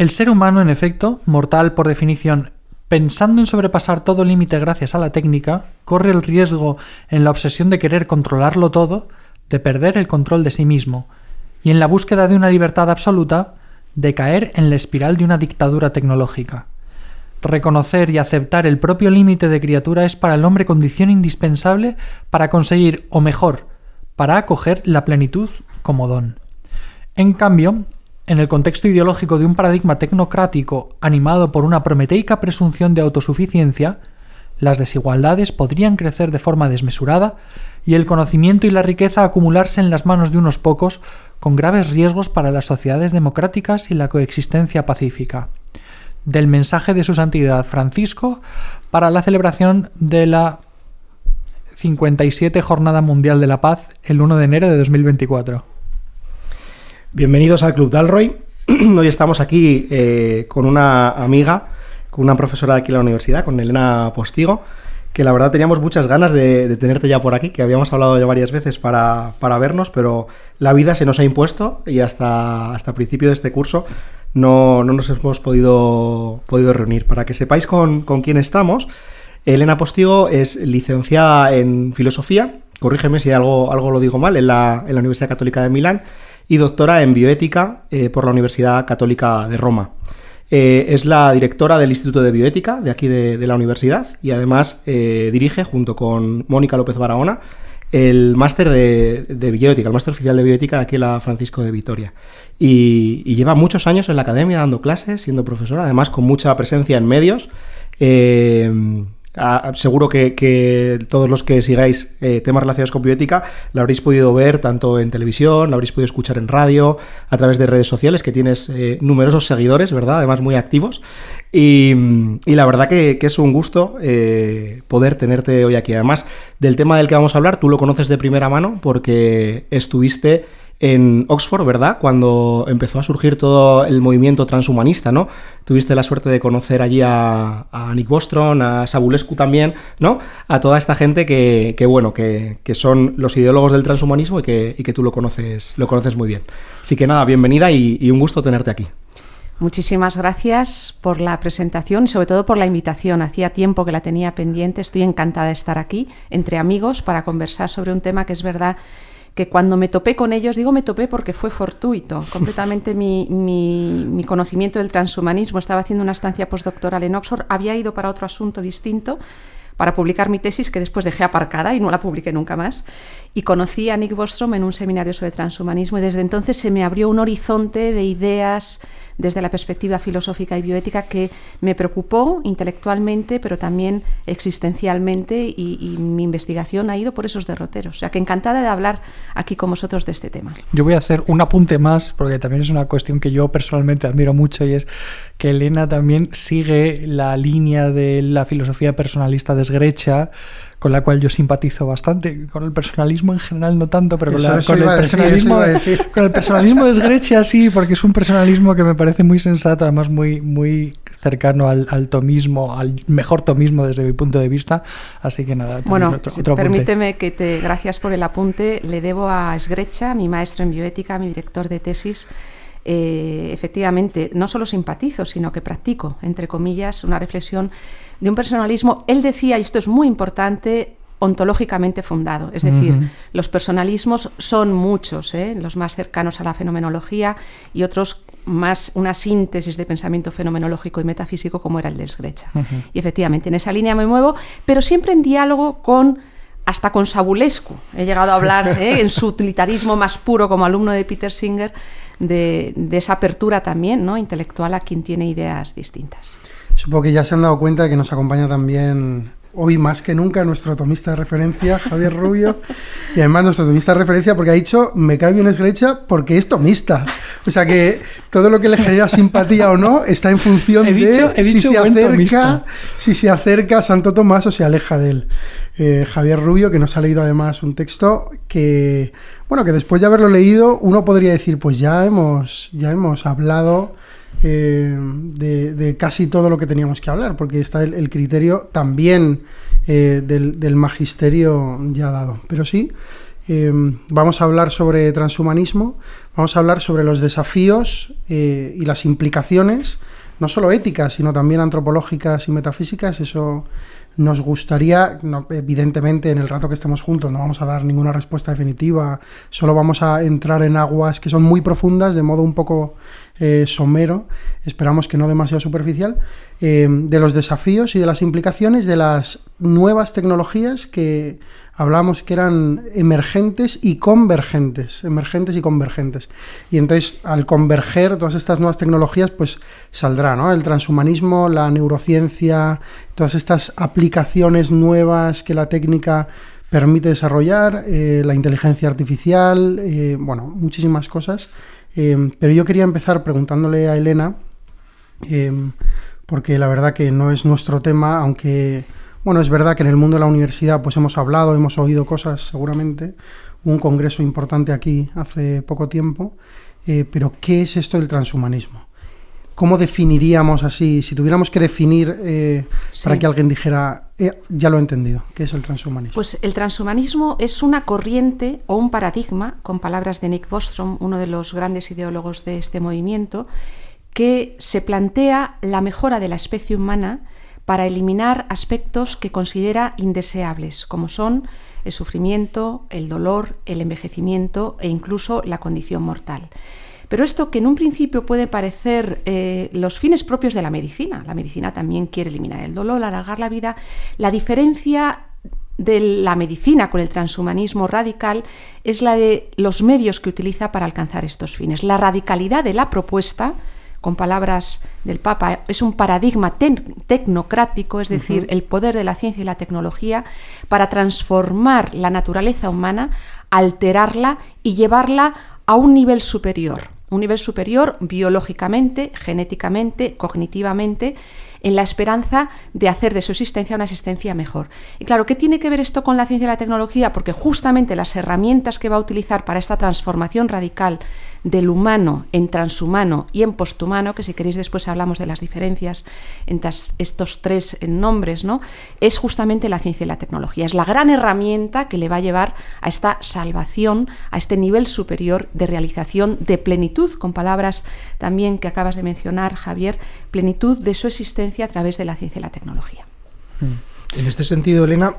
El ser humano, en efecto, mortal por definición, pensando en sobrepasar todo límite gracias a la técnica, corre el riesgo, en la obsesión de querer controlarlo todo, de perder el control de sí mismo, y en la búsqueda de una libertad absoluta, de caer en la espiral de una dictadura tecnológica. Reconocer y aceptar el propio límite de criatura es para el hombre condición indispensable para conseguir, o mejor, para acoger la plenitud como don. En cambio, en el contexto ideológico de un paradigma tecnocrático animado por una prometeica presunción de autosuficiencia, las desigualdades podrían crecer de forma desmesurada y el conocimiento y la riqueza acumularse en las manos de unos pocos, con graves riesgos para las sociedades democráticas y la coexistencia pacífica. Del mensaje de su santidad Francisco para la celebración de la 57 Jornada Mundial de la Paz el 1 de enero de 2024. Bienvenidos al Club Dalroy. Hoy estamos aquí con una amiga, con una profesora de aquí en la universidad, con Elena Postigo, que la verdad teníamos muchas ganas de tenerte ya por aquí, que habíamos hablado ya varias veces para vernos, pero la vida se nos ha impuesto y hasta principio de este curso no nos hemos podido reunir. Para que sepáis con quién estamos, Elena Postigo es licenciada en Filosofía, corrígeme si algo lo digo mal, en la Universidad Católica de Milán, y doctora en Bioética por la Universidad Católica de Roma. Es la directora del Instituto de Bioética de aquí de la universidad y además dirige, junto con Mónica López Barahona, el máster de Bioética, el máster oficial de Bioética de aquí en la Francisco de Vitoria. Y lleva muchos años en la academia dando clases, siendo profesora, además con mucha presencia en medios. Seguro que todos los que sigáis temas relacionados con bioética la habréis podido ver tanto en televisión, la habréis podido escuchar en radio, a través de redes sociales, que tienes numerosos seguidores, ¿verdad? Además muy activos. Y la verdad que es un gusto poder tenerte hoy aquí. Además, del tema del que vamos a hablar, tú lo conoces de primera mano porque estuviste en Oxford, ¿verdad? Cuando empezó a surgir todo el movimiento transhumanista, ¿no? Tuviste la suerte de conocer allí a Nick Bostrom, a Sabulescu también, ¿no? A toda esta gente que son los ideólogos del transhumanismo y que tú lo conoces muy bien. Así que nada, bienvenida y un gusto tenerte aquí. Muchísimas gracias por la presentación y sobre todo por la invitación. Hacía tiempo que la tenía pendiente. Estoy encantada de estar aquí entre amigos para conversar sobre un tema que es verdad que cuando me topé con ellos, digo me topé porque fue fortuito, completamente mi conocimiento del transhumanismo. Estaba haciendo una estancia postdoctoral en Oxford, había ido para otro asunto distinto, para publicar mi tesis, que después dejé aparcada y no la publiqué nunca más, y conocí a Nick Bostrom en un seminario sobre transhumanismo y desde entonces se me abrió un horizonte de ideas desde la perspectiva filosófica y bioética que me preocupó intelectualmente, pero también existencialmente, y mi investigación ha ido por esos derroteros. O sea, que encantada de hablar aquí con vosotros de este tema. Yo voy a hacer un apunte más, porque también es una cuestión que yo personalmente admiro mucho, y es que Elena también sigue la línea de la filosofía personalista de Sgreccia, con la cual yo simpatizo bastante. Con el personalismo en general no tanto, pero con el personalismo de Sgreccia sí, porque es un personalismo que me parece muy sensato, además muy cercano al tomismo, al mejor tomismo desde mi punto de vista. Así que nada, bueno, otro permíteme gracias por el apunte, le debo a Sgreccia, mi maestro en bioética, mi director de tesis. Efectivamente, no solo simpatizo, sino que practico, entre comillas, una reflexión de un personalismo. Él decía, y esto es muy importante, ontológicamente fundado. Es decir, los personalismos son muchos, los más cercanos a la fenomenología y otros más una síntesis de pensamiento fenomenológico y metafísico como era el de Sgreccia. Y efectivamente, en esa línea me muevo, pero siempre en diálogo hasta con Sabulescu. He llegado a hablar en su utilitarismo más puro como alumno de Peter Singer de esa apertura también, ¿no?, intelectual a quien tiene ideas distintas. Supongo que ya se han dado cuenta de que nos acompaña también hoy más que nunca nuestro tomista de referencia, Javier Rubio, y además nuestro tomista de referencia porque ha dicho, me cae bien Sgreccia porque es tomista. O sea que todo lo que le genera simpatía o no está en función de si se acerca a Santo Tomás o se aleja de él. Javier Rubio, que nos ha leído además un texto que después de haberlo leído uno podría decir, pues ya hemos hablado de casi todo lo que teníamos que hablar, porque está el criterio también del magisterio ya dado. Pero sí, Vamos a hablar sobre transhumanismo, vamos a hablar sobre los desafíos y las implicaciones, no solo éticas, sino también antropológicas y metafísicas. Eso nos gustaría, evidentemente en el rato que estemos juntos no vamos a dar ninguna respuesta definitiva, solo vamos a entrar en aguas que son muy profundas, de modo un poco somero, esperamos que no demasiado superficial, de los desafíos y de las implicaciones de las nuevas tecnologías que hablamos que eran emergentes y convergentes. Y entonces, al converger todas estas nuevas tecnologías, pues saldrá, ¿no?, el transhumanismo, la neurociencia, todas estas aplicaciones nuevas que la técnica permite desarrollar, la inteligencia artificial, bueno, muchísimas cosas. Pero yo quería empezar preguntándole a Elena, porque la verdad que no es nuestro tema, aunque... Bueno, es verdad que en el mundo de la universidad pues hemos hablado, hemos oído cosas seguramente, un congreso importante aquí hace poco tiempo, pero ¿qué es esto del transhumanismo? ¿Cómo definiríamos así, si tuviéramos que definir para que alguien dijera, ya lo he entendido, qué es el transhumanismo? Pues el transhumanismo es una corriente o un paradigma, con palabras de Nick Bostrom, uno de los grandes ideólogos de este movimiento, que se plantea la mejora de la especie humana para eliminar aspectos que considera indeseables, como son el sufrimiento, el dolor, el envejecimiento e incluso la condición mortal. Pero esto, que en un principio puede parecer los fines propios de la medicina también quiere eliminar el dolor, alargar la vida, la diferencia de la medicina con el transhumanismo radical es la de los medios que utiliza para alcanzar estos fines. La radicalidad de la propuesta, con palabras del Papa, es un paradigma tecnocrático, es decir, el poder de la ciencia y la tecnología para transformar la naturaleza humana, alterarla y llevarla a un nivel superior biológicamente, genéticamente, cognitivamente, en la esperanza de hacer de su existencia una existencia mejor. Y claro, ¿qué tiene que ver esto con la ciencia y la tecnología? Porque justamente las herramientas que va a utilizar para esta transformación radical del humano en transhumano y en posthumano, que si queréis después hablamos de las diferencias entre estos tres nombres, ¿no?, es justamente la ciencia y la tecnología. Es la gran herramienta que le va a llevar a esta salvación, a este nivel superior de realización, de plenitud, con palabras también que acabas de mencionar, Javier, plenitud de su existencia a través de la ciencia y la tecnología. En este sentido, Elena,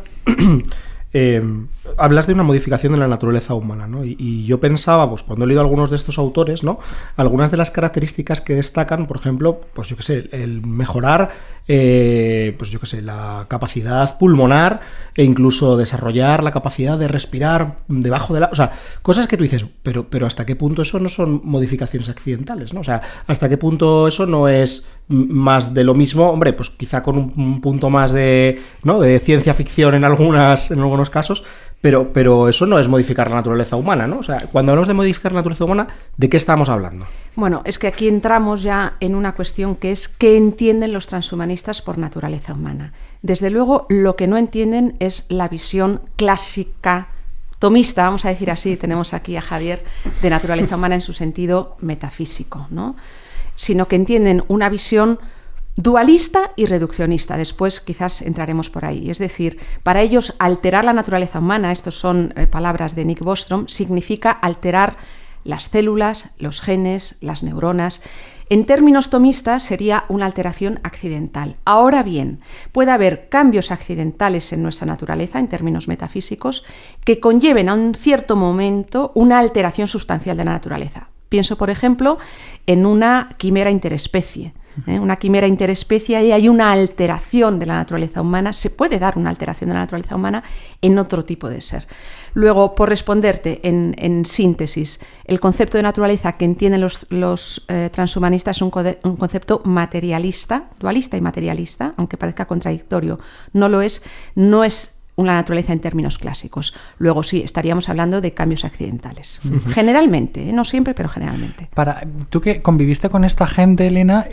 hablas de una modificación de la naturaleza humana, ¿no? Y yo pensaba, pues cuando he leído a algunos de estos autores, ¿no?, algunas de las características que destacan, por ejemplo, pues yo qué sé, el mejorar, pues yo qué sé, la capacidad pulmonar e incluso desarrollar la capacidad de respirar debajo de la... O sea, cosas que tú dices, pero ¿hasta qué punto eso no son modificaciones accidentales, ¿no? O sea, ¿hasta qué punto eso no es más de lo mismo? Hombre, pues quizá con un punto más de, ¿no?, de ciencia ficción en algunos casos, pero eso no es modificar la naturaleza humana, ¿no? O sea, cuando hablamos de modificar la naturaleza humana, ¿de qué estamos hablando? Bueno, es que aquí entramos ya en una cuestión que es ¿qué entienden los transhumanistas por naturaleza humana? Desde luego, lo que no entienden es la visión clásica, tomista, vamos a decir así, tenemos aquí a Javier, de naturaleza humana en su sentido metafísico, ¿no?, sino que entienden una visión dualista y reduccionista. Después quizás entraremos por ahí. Es decir, para ellos alterar la naturaleza humana, estos son palabras de Nick Bostrom, significa alterar las células, los genes, las neuronas. En términos tomistas sería una alteración accidental. Ahora bien, puede haber cambios accidentales en nuestra naturaleza, en términos metafísicos, que conlleven a un cierto momento una alteración sustancial de la naturaleza. Pienso, por ejemplo, en una quimera interespecie. Una quimera interespecie, y hay una alteración de la naturaleza humana, se puede dar una alteración de la naturaleza humana en otro tipo de ser. Luego, por responderte en síntesis, el concepto de naturaleza que entienden los transhumanistas es un concepto materialista, dualista y materialista, aunque parezca contradictorio, no lo es, no es una naturaleza en términos clásicos. Luego sí, estaríamos hablando de cambios accidentales. Generalmente, no siempre, pero generalmente. Tú que conviviste con esta gente, Elena,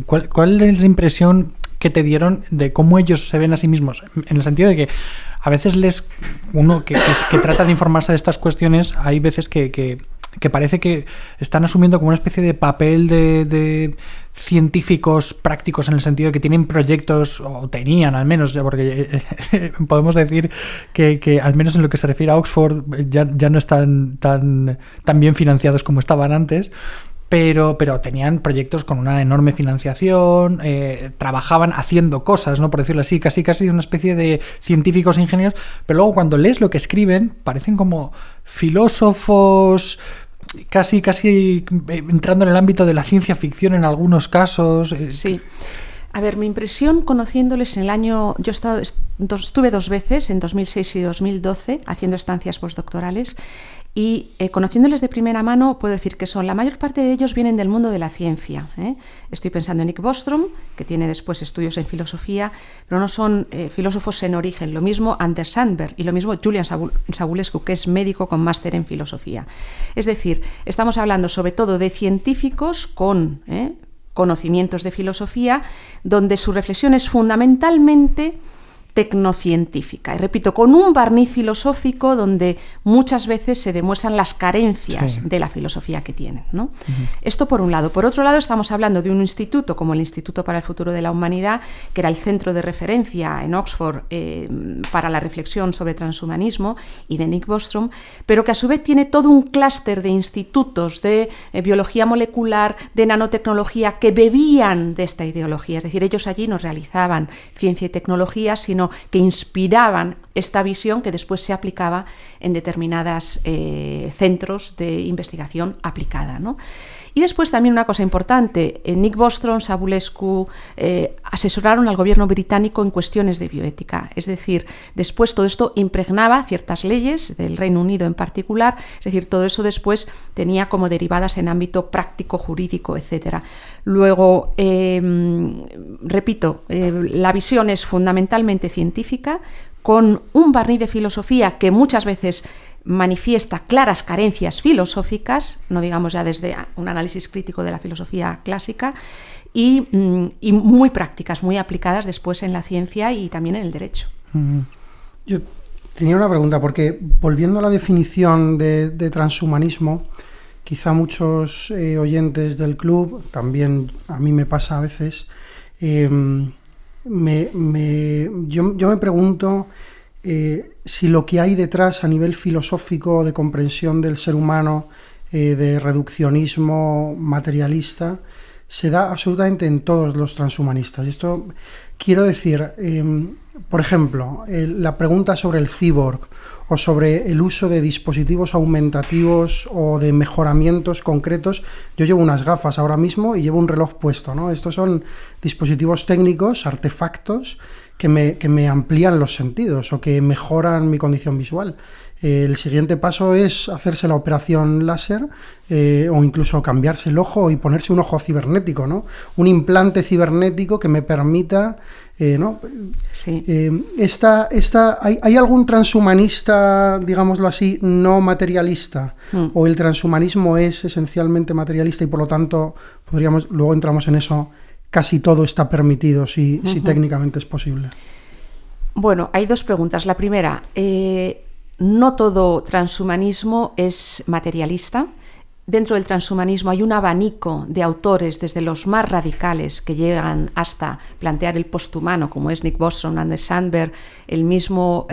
¿cuál es la impresión que te dieron de cómo ellos se ven a sí mismos? En el sentido de que a veces uno que trata de informarse de estas cuestiones, hay veces que que parece que están asumiendo como una especie de papel de científicos prácticos, en el sentido de que tienen proyectos, o tenían al menos, porque podemos decir que al menos en lo que se refiere a Oxford ya no están tan bien financiados como estaban antes. Pero tenían proyectos con una enorme financiación, trabajaban haciendo cosas, ¿no? Por decirlo así, casi una especie de científicos ingenieros, pero luego cuando lees lo que escriben, parecen como filósofos, casi entrando en el ámbito de la ciencia ficción en algunos casos. Sí. A ver, mi impresión conociéndoles en el año... Yo estuve 2 veces, en 2006 y 2012, haciendo estancias postdoctorales, y conociéndoles de primera mano puedo decir que la mayor parte de ellos vienen del mundo de la ciencia. Estoy pensando en Nick Bostrom, que tiene después estudios en filosofía, pero no son filósofos en origen. Lo mismo Anders Sandberg y lo mismo Julian Savulescu, que es médico con máster en filosofía. Es decir, estamos hablando sobre todo de científicos con conocimientos de filosofía, donde su reflexión es fundamentalmente tecnocientífica, y repito, con un barniz filosófico donde muchas veces se demuestran las carencias de la filosofía que tienen, ¿no? Uh-huh. Esto por un lado. Por otro lado, estamos hablando de un instituto como el Instituto para el Futuro de la Humanidad, que era el centro de referencia en Oxford para la reflexión sobre transhumanismo, y de Nick Bostrom, pero que a su vez tiene todo un clúster de institutos de biología molecular, de nanotecnología, que bebían de esta ideología. Es decir, ellos allí no realizaban ciencia y tecnología, sino que inspiraban esta visión que después se aplicaba en determinados centros de investigación aplicada, ¿no? Y después también una cosa importante, Nick Bostrom, Savulescu asesoraron al gobierno británico en cuestiones de bioética. Es decir, después todo esto impregnaba ciertas leyes del Reino Unido en particular, es decir, todo eso después tenía como derivadas en ámbito práctico, jurídico, etc. Luego, repito, la visión es fundamentalmente científica, con un barniz de filosofía que muchas veces manifiesta claras carencias filosóficas, no digamos ya desde un análisis crítico de la filosofía clásica, y muy prácticas, muy aplicadas después en la ciencia y también en el derecho. Yo tenía una pregunta, porque volviendo a la definición de transhumanismo, quizá muchos oyentes del club, también a mí me pasa a veces, yo me pregunto si lo que hay detrás a nivel filosófico de comprensión del ser humano, de reduccionismo materialista, se da absolutamente en todos los transhumanistas. Y esto quiero decir, por ejemplo, la pregunta sobre el cyborg o sobre el uso de dispositivos aumentativos o de mejoramientos concretos. Yo llevo unas gafas ahora mismo y llevo un reloj puesto, ¿no? Estos son dispositivos técnicos, artefactos que me amplían los sentidos o que mejoran mi condición visual. El siguiente paso es hacerse la operación láser o incluso cambiarse el ojo y ponerse un ojo cibernético, ¿no? Un implante cibernético que me permita... ¿no? Sí. ¿Hay algún transhumanista, digámoslo así, no materialista? ¿O el transhumanismo es esencialmente materialista y por lo tanto luego entramos en eso, casi todo está permitido si técnicamente es posible? Bueno, hay 2 preguntas. La primera, no todo transhumanismo es materialista. Dentro del transhumanismo hay un abanico de autores, desde los más radicales que llegan hasta plantear el posthumano, como es Nick Bostrom, Anders Sandberg, el mismo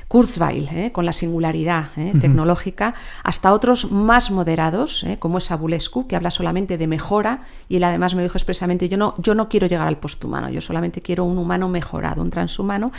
Kurzweil, con la singularidad tecnológica, hasta otros más moderados, como es Savulescu, que habla solamente de mejora, y él además me dijo expresamente, yo no quiero llegar al posthumano, yo solamente quiero un humano mejorado, un transhumano.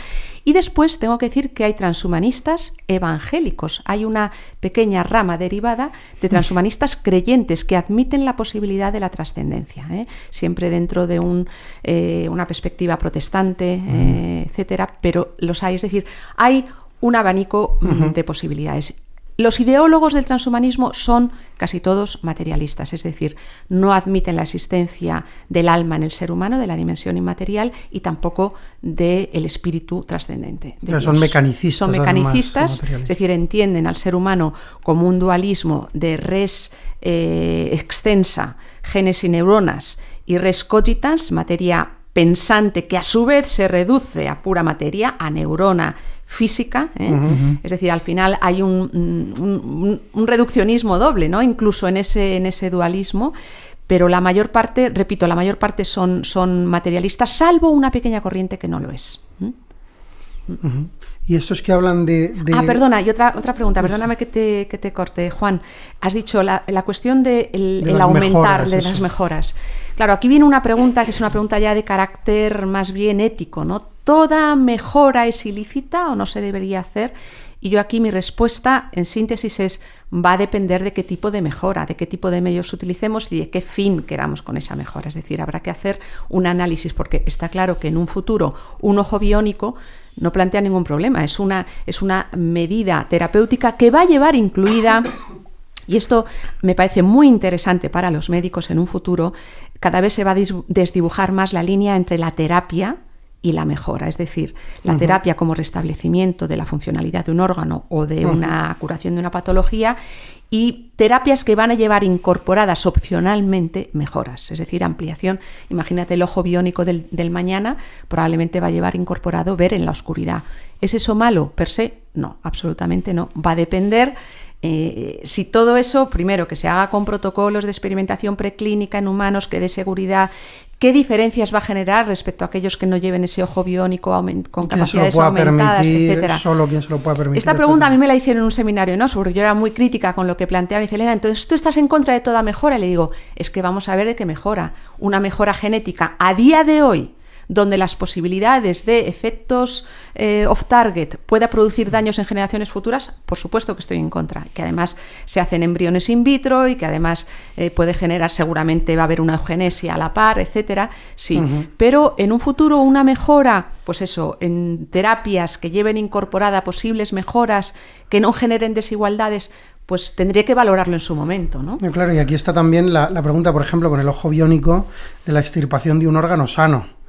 Y después tengo que decir que hay transhumanistas evangélicos, hay una pequeña rama derivada de transhumanistas creyentes que admiten la posibilidad de la trascendencia, siempre dentro de una perspectiva protestante, etcétera, pero los hay, es decir, hay un abanico de posibilidades. Los ideólogos del transhumanismo son casi todos materialistas, es decir, no admiten la existencia del alma en el ser humano, de la dimensión inmaterial, y tampoco del espíritu trascendente. Son mecanicistas. Son mecanicistas, es decir, entienden al ser humano como un dualismo de res extensa, genes y neuronas, y res cogitans, materia pensante, que a su vez se reduce a pura materia, a neurona física, es decir, al final hay un reduccionismo doble, ¿no? Incluso en ese dualismo, pero la mayor parte, repito, la mayor parte son materialistas, salvo una pequeña corriente que no lo es. Y estos que hablan de... perdona, y otra pregunta, perdóname que te corte, Juan. Has dicho la cuestión de el aumentar, de las mejoras. Claro, aquí viene una pregunta que es una pregunta ya de carácter más bien ético, ¿no? ¿Toda mejora es ilícita o no se debería hacer? Y yo aquí mi respuesta, en síntesis, va a depender de qué tipo de mejora, de qué tipo de medios utilicemos y de qué fin queramos con esa mejora. Es decir, habrá que hacer un análisis, porque está claro que en un futuro un ojo biónico no plantea ningún problema. Es una medida terapéutica que va a llevar incluida, y esto me parece muy interesante para los médicos en un futuro, cada vez se va a desdibujar más la línea entre la terapia y la mejora, es decir, la terapia como restablecimiento de la funcionalidad de un órgano o de una curación de una patología, y terapias que van a llevar incorporadas opcionalmente mejoras, es decir, ampliación. Imagínate el ojo biónico del mañana, probablemente va a llevar incorporado ver en la oscuridad. ¿Es eso malo per se? No, absolutamente no. Va a depender si todo eso, primero, que se haga con protocolos de experimentación preclínica en humanos, que dé seguridad. ¿Qué diferencias va a generar respecto a aquellos que no lleven ese ojo biónico con capacidades aumentadas, etcétera? Solo quien se lo pueda permitir. Esta pregunta a mí me la hicieron en un seminario, ¿no? Porque yo era muy crítica con lo que planteaba. Y dice, Elena, entonces tú estás en contra de toda mejora. Y le digo, es que vamos a ver de qué mejora. Una mejora genética a día de hoy, donde las posibilidades de efectos off-target pueda producir daños en generaciones futuras, por supuesto que estoy en contra. Que además se hacen embriones in vitro y que además puede generar, seguramente va a haber una eugenesia a la par, etcétera. Sí, pero en un futuro una mejora, pues eso, en terapias que lleven incorporada posibles mejoras que no generen desigualdades, pues tendría que valorarlo en su momento, ¿no? Claro, y aquí está también la pregunta, por ejemplo, con el ojo biónico, de la extirpación de un órgano sano.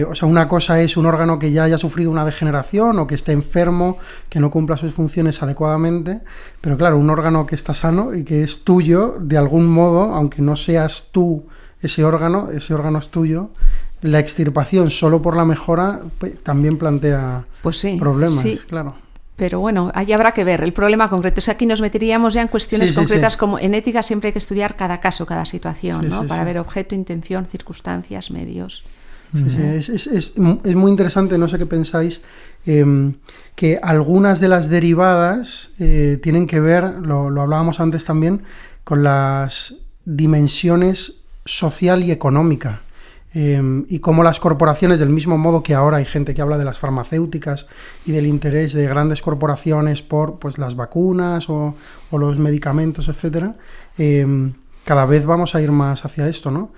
O sea, una cosa es un órgano que ya haya sufrido una degeneración o que esté enfermo, que no cumpla sus funciones adecuadamente, pero claro, un órgano que está sano y que es tuyo, de algún modo, aunque no seas tú ese órgano es tuyo, la extirpación solo por la mejora pues, también plantea problemas, claro. Pero bueno, ahí habrá que ver el problema concreto. O sea, aquí nos meteríamos ya en cuestiones concretas, como en ética siempre hay que estudiar cada caso, cada situación, ¿no? Para ver objeto, intención, circunstancias, medios. Es muy interesante, no sé qué pensáis, que algunas de las derivadas tienen que ver, lo hablábamos antes también, con las dimensiones social y económica. Y cómo las corporaciones, del mismo modo que ahora hay gente que habla de las farmacéuticas y del interés de grandes corporaciones por pues, las vacunas o los medicamentos, etcétera, cada vez vamos a ir más hacia esto, ¿no?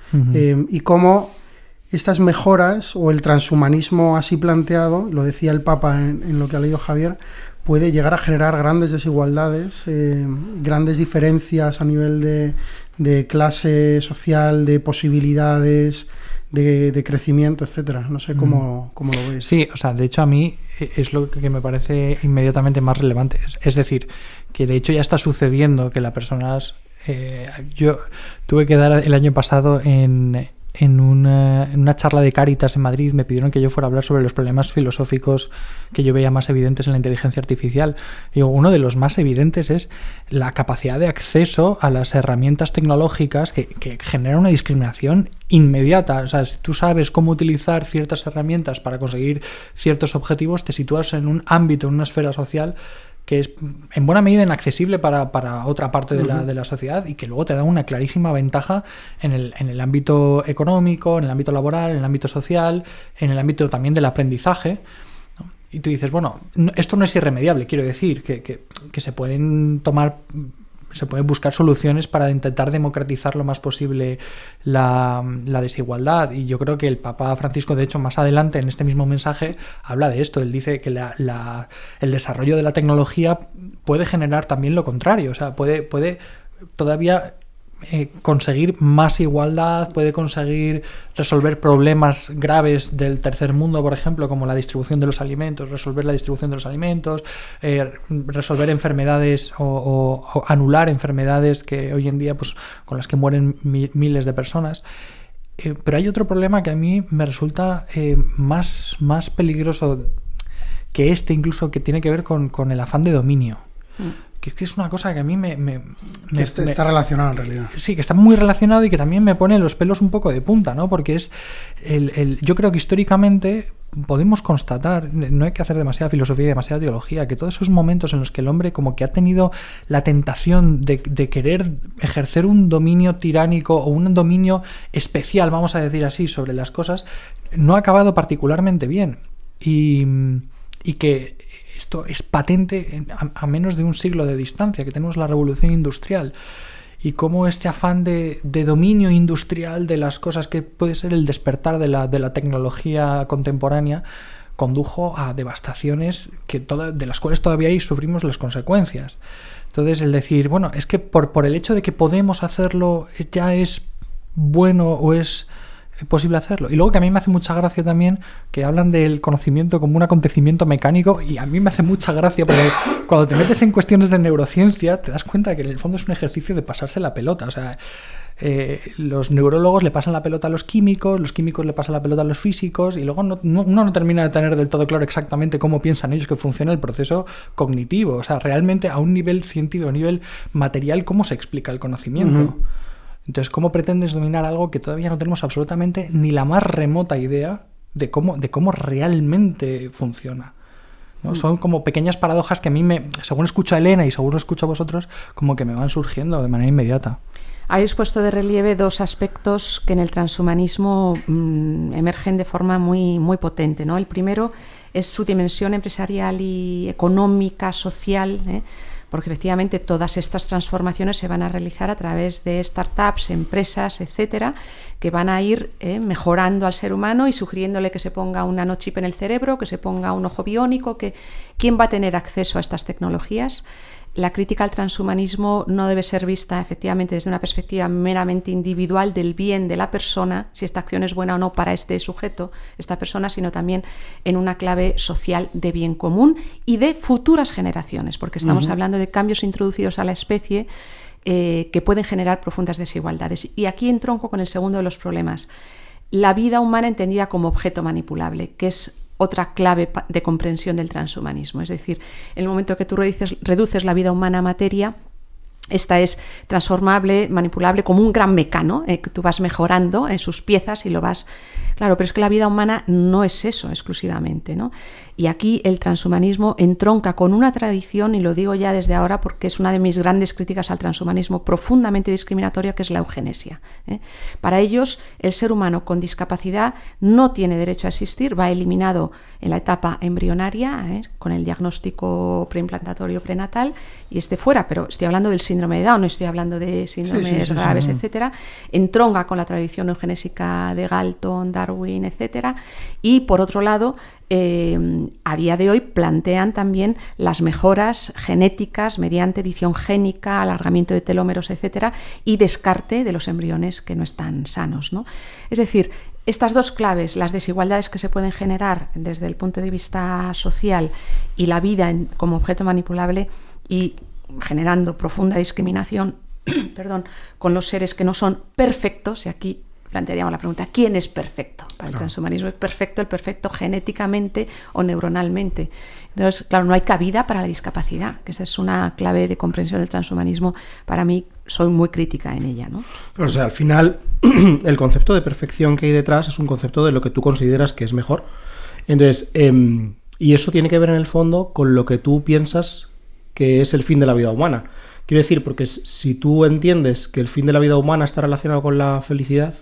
Y cómo estas mejoras o el transhumanismo así planteado, lo decía el Papa en lo que ha leído Javier, puede llegar a generar grandes desigualdades, grandes diferencias a nivel de clase social, de posibilidades, de crecimiento, etcétera. No sé cómo lo veis. Sí, o sea, de hecho a mí es lo que me parece inmediatamente más relevante. Es decir, que de hecho ya está sucediendo que las personas... yo tuve que dar el año pasado en una charla de Cáritas en Madrid, me pidieron que yo fuera a hablar sobre los problemas filosóficos que yo veía más evidentes en la inteligencia artificial. Y uno de los más evidentes es la capacidad de acceso a las herramientas tecnológicas que generan una discriminación inmediata. O sea, si tú sabes cómo utilizar ciertas herramientas para conseguir ciertos objetivos, te sitúas en un ámbito, en una esfera social que es en buena medida inaccesible para otra parte de la sociedad y que luego te da una clarísima ventaja en el ámbito económico, en el ámbito laboral, en el ámbito social, en el ámbito también del aprendizaje, ¿no? Y tú dices, bueno, esto no es irremediable, quiero decir, que se pueden buscar soluciones para intentar democratizar lo más posible la desigualdad. Y yo creo que el Papa Francisco, de hecho, más adelante en este mismo mensaje habla de esto. Él dice que el desarrollo de la tecnología puede generar también lo contrario. O sea, puede todavía conseguir más igualdad, puede conseguir resolver problemas graves del tercer mundo, por ejemplo, como la distribución de los alimentos, resolver resolver enfermedades o anular enfermedades que hoy en día, pues, con las que mueren miles de personas. Pero hay otro problema que a mí me resulta más peligroso, que incluso que tiene que ver con el afán de dominio. Que es una cosa que a mí está relacionado en realidad. Sí, que está muy relacionado y que también me pone los pelos un poco de punta, ¿no? Porque es yo creo que históricamente podemos constatar, no hay que hacer demasiada filosofía y demasiada teología, que todos esos momentos en los que el hombre como que ha tenido la tentación de querer ejercer un dominio tiránico o un dominio especial, vamos a decir así, sobre las cosas, no ha acabado particularmente bien. Y que esto es patente a menos de un siglo de distancia, que tenemos la revolución industrial, y cómo este afán de dominio industrial de las cosas, que puede ser el despertar de la tecnología contemporánea, condujo a devastaciones de las cuales todavía ahí sufrimos las consecuencias. Entonces, el decir, bueno, es que por el hecho de que podemos hacerlo ya es bueno o es posible hacerlo. Y luego que a mí me hace mucha gracia también que hablan del conocimiento como un acontecimiento mecánico, y a mí me hace mucha gracia porque cuando te metes en cuestiones de neurociencia te das cuenta que en el fondo es un ejercicio de pasarse la pelota. O sea, los neurólogos le pasan la pelota a los químicos le pasan la pelota a los físicos, y luego uno no termina de tener del todo claro exactamente cómo piensan ellos que funciona el proceso cognitivo. O sea, realmente a un nivel científico, a un nivel material, ¿cómo se explica el conocimiento? Entonces, ¿cómo pretendes dominar algo que todavía no tenemos absolutamente ni la más remota idea de cómo realmente funciona? ¿No? Son como pequeñas paradojas que a mí, según escucho a Elena y según escucho a vosotros, como que me van surgiendo de manera inmediata. Habéis puesto de relieve dos aspectos que en el transhumanismo emergen de forma muy, muy potente, ¿no? El primero es su dimensión empresarial y económica, social, porque efectivamente todas estas transformaciones se van a realizar a través de startups, empresas, etcétera, que van a ir mejorando al ser humano y sugiriéndole que se ponga un nanochip en el cerebro, que se ponga un ojo biónico, que ¿quién va a tener acceso a estas tecnologías? La crítica al transhumanismo no debe ser vista efectivamente desde una perspectiva meramente individual del bien de la persona, si esta acción es buena o no para este sujeto, esta persona, sino también en una clave social de bien común y de futuras generaciones, porque estamos hablando de cambios introducidos a la especie que pueden generar profundas desigualdades. Y aquí entronco con el segundo de los problemas, la vida humana entendida como objeto manipulable, que es otra clave de comprensión del transhumanismo. Es decir, en el momento que tú reduces la vida humana a materia, esta es transformable, manipulable, como un gran mecano, que tú vas mejorando en sus piezas y lo vas... Claro, pero es que la vida humana no es eso exclusivamente, ¿no? Y aquí el transhumanismo entronca con una tradición, y lo digo ya desde ahora porque es una de mis grandes críticas al transhumanismo profundamente discriminatoria, que es la eugenesia. Para ellos, el ser humano con discapacidad no tiene derecho a existir, va eliminado en la etapa embrionaria, con el diagnóstico preimplantario prenatal, y fuera, pero estoy hablando del síndrome de Down, no estoy hablando de síndromes graves, etcétera. Entronca con la tradición eugenésica de Galton, Darwin, etcétera. Y por otro lado, a día de hoy plantean también las mejoras genéticas mediante edición génica, alargamiento de telómeros, etcétera, y descarte de los embriones que no están sanos, ¿no? Es decir, estas dos claves, las desigualdades que se pueden generar desde el punto de vista social y la vida como objeto manipulable, y generando profunda discriminación con los seres que no son perfectos, y aquí plantearíamos la pregunta, ¿quién es perfecto? Para el transhumanismo es perfecto el perfecto genéticamente o neuronalmente. Entonces, claro, no hay cabida para la discapacidad, que esa es una clave de comprensión del transhumanismo. Para mí, soy muy crítica en ella, ¿no? O sea, al final, el concepto de perfección que hay detrás es un concepto de lo que tú consideras que es mejor. Entonces, y eso tiene que ver en el fondo con lo que tú piensas que es el fin de la vida humana. Quiero decir, porque si tú entiendes que el fin de la vida humana está relacionado con la felicidad,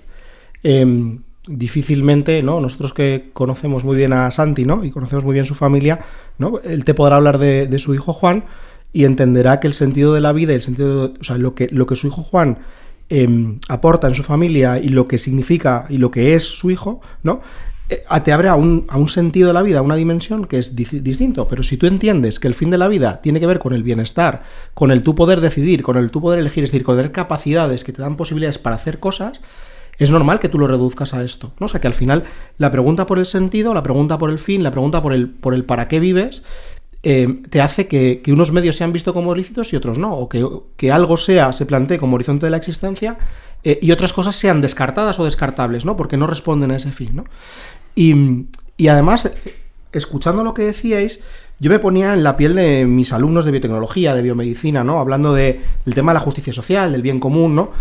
difícilmente, ¿no? Nosotros que conocemos muy bien a Santi, ¿no? Y conocemos muy bien su familia, ¿no? Él te podrá hablar de su hijo Juan y entenderá que el sentido de la vida y el sentido o sea, lo que su hijo Juan aporta en su familia y lo que significa y lo que es su hijo, ¿no? Te abre a un sentido de la vida, a una dimensión que es distinto. Pero si tú entiendes que el fin de la vida tiene que ver con el bienestar, con el tú poder decidir, con el tú poder elegir, es decir, con tener capacidades que te dan posibilidades para hacer cosas, es normal que tú lo reduzcas a esto, ¿no? O sea, que al final la pregunta por el sentido, la pregunta por el fin, la pregunta por el para qué vives, te hace que unos medios sean vistos como ilícitos y otros no, o que algo se plantee como horizonte de la existencia y otras cosas sean descartadas o descartables, ¿no? Porque no responden a ese fin, ¿no? Y además, escuchando lo que decíais, yo me ponía en la piel de mis alumnos de biotecnología, de biomedicina, ¿no? Hablando del tema de la justicia social, del bien común, ¿no?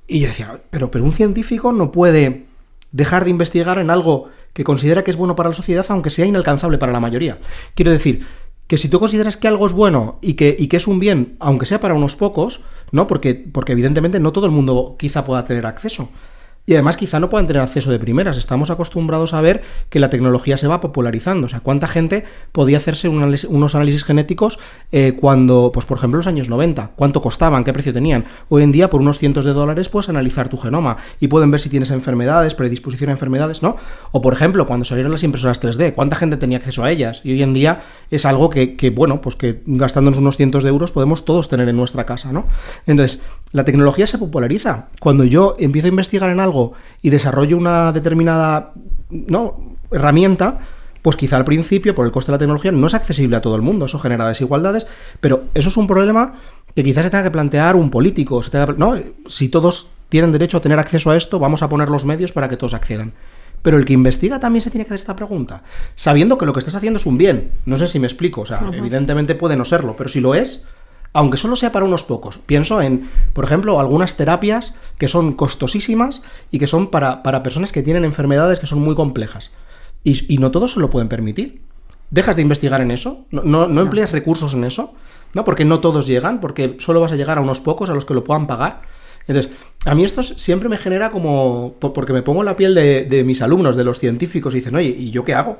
Y yo decía, pero un científico no puede dejar de investigar en algo que considera que es bueno para la sociedad, aunque sea inalcanzable para la mayoría. Quiero decir, que si tú consideras que algo es bueno y que es un bien, aunque sea para unos pocos, ¿no? Porque evidentemente no todo el mundo quizá pueda tener acceso. Y además quizá no puedan tener acceso de primeras. Estamos acostumbrados a ver que la tecnología se va popularizando. O sea, ¿cuánta gente podía hacerse unos análisis genéticos cuando, pues por ejemplo, en los años 90? ¿Cuánto costaban? ¿Qué precio tenían? Hoy en día, por unos cientos de dólares, puedes analizar tu genoma y pueden ver si tienes enfermedades, predisposición a enfermedades, ¿no? O, por ejemplo, cuando salieron las impresoras 3D, ¿cuánta gente tenía acceso a ellas? Y hoy en día es algo que bueno, pues que gastándonos unos cientos de euros podemos todos tener en nuestra casa, ¿no? Entonces, la tecnología se populariza. Cuando yo empiezo a investigar en algo y desarrollo una determinada, ¿no?, herramienta, pues quizá al principio, por el coste de la tecnología, no es accesible a todo el mundo. Eso genera desigualdades, pero eso es un problema que quizás se tenga que plantear un político. ¿No? Si todos tienen derecho a tener acceso a esto, vamos a poner los medios para que todos accedan. Pero el que investiga también se tiene que hacer esta pregunta, sabiendo que lo que estás haciendo es un bien. No sé si me explico. O sea, evidentemente puede no serlo, pero si lo es, aunque solo sea para unos pocos. Pienso en, por ejemplo, algunas terapias que son costosísimas y que son para personas que tienen enfermedades que son muy complejas. Y no todos se lo pueden permitir. ¿Dejas de investigar en eso? ¿No empleas recursos en eso? ¿No? Porque no todos llegan, porque solo vas a llegar a unos pocos a los que lo puedan pagar. Entonces, a mí esto siempre me genera como... Porque me pongo en la piel de mis alumnos, de los científicos, y dicen, oye, ¿y yo qué hago?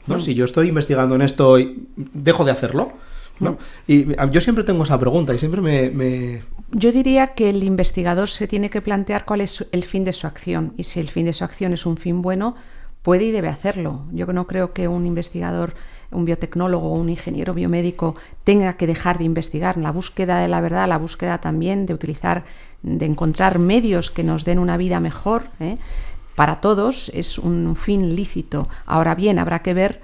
¿No? Si yo estoy investigando en esto, ¿dejo de hacerlo? ¿No? Y yo siempre tengo esa pregunta y siempre me... Yo diría que el investigador se tiene que plantear cuál es el fin de su acción, y si el fin de su acción es un fin bueno, puede y debe hacerlo. Yo no creo que un investigador, un biotecnólogo o un ingeniero biomédico tenga que dejar de investigar. La búsqueda de la verdad, la búsqueda también de encontrar medios que nos den una vida mejor, para todos es un fin lícito. Ahora bien, habrá que ver,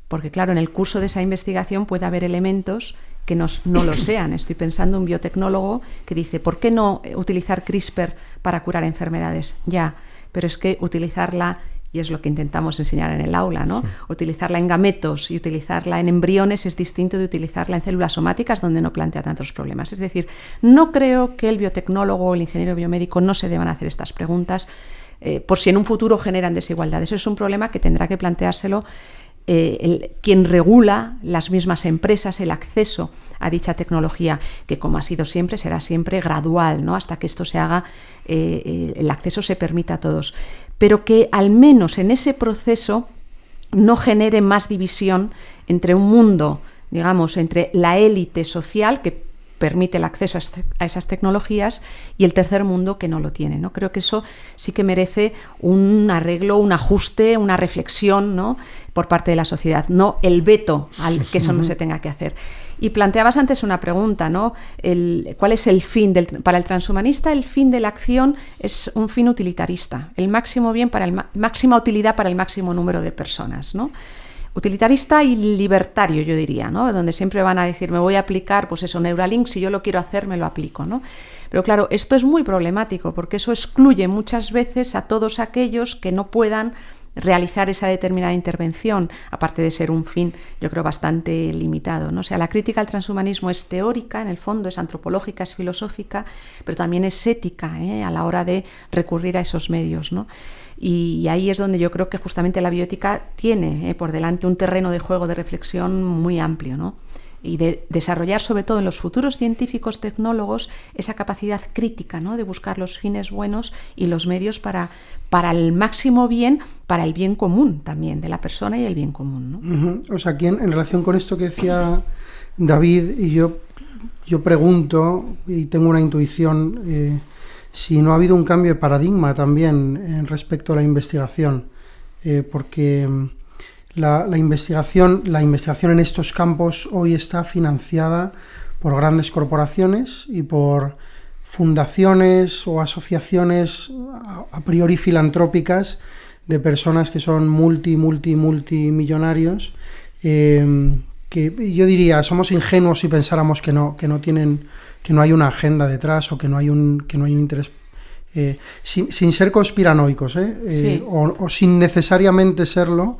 porque claro, en el curso de esa investigación puede haber elementos que no lo sean. Estoy pensando en un biotecnólogo que dice, ¿por qué no utilizar CRISPR para curar enfermedades? Ya, pero es que utilizarla, y es lo que intentamos enseñar en el aula, ¿no? Sí. Utilizarla en gametos y utilizarla en embriones es distinto de utilizarla en células somáticas, donde no plantea tantos problemas. Es decir, no creo que el biotecnólogo o el ingeniero biomédico no se deban hacer estas preguntas por si en un futuro generan desigualdades. Eso es un problema que tendrá que planteárselo quien regula, las mismas empresas, el acceso a dicha tecnología, que como ha sido siempre, será siempre gradual, ¿no? Hasta que esto se haga, el acceso se permita a todos. Pero que al menos en ese proceso no genere más división entre un mundo, digamos, entre la élite social, que permite el acceso a esas tecnologías, y el tercer mundo que no lo tiene, ¿no? Creo que eso sí que merece un arreglo, un ajuste, una reflexión, ¿no?, por parte de la sociedad, no el veto al que eso no se tenga que hacer. Y planteabas antes una pregunta, ¿no? ¿Cuál es el fin para el transhumanista? El fin de la acción es un fin utilitarista, el máximo bien para máxima utilidad para el máximo número de personas, ¿no? Utilitarista y libertario, yo diría, ¿no? Donde siempre van a decir, me voy a aplicar, pues eso, Neuralink, si yo lo quiero hacer, me lo aplico, ¿no? Pero claro, esto es muy problemático, porque eso excluye muchas veces a todos aquellos que no puedan realizar esa determinada intervención, aparte de ser un fin, yo creo, bastante limitado, ¿no? O sea, la crítica al transhumanismo es teórica, en el fondo, es antropológica, es filosófica, pero también es ética, a la hora de recurrir a esos medios, ¿no? Y ahí es donde yo creo que justamente la bioética tiene por delante un terreno de juego, de reflexión muy amplio, ¿no? Y de desarrollar, sobre todo en los futuros científicos, tecnólogos, esa capacidad crítica, ¿no?, de buscar los fines buenos y los medios para el máximo bien, para el bien común también, de la persona y el bien común, ¿no? O sea, aquí en relación con esto que decía David, y yo pregunto, y tengo una intuición, si no ha habido un cambio de paradigma también respecto a la investigación, porque la investigación en estos campos hoy está financiada por grandes corporaciones y por fundaciones o asociaciones a priori filantrópicas de personas que son multimillonarios, que yo diría, somos ingenuos si pensáramos que no hay una agenda detrás, o que no hay un interés, sin ser conspiranoicos, sí, o sin necesariamente serlo,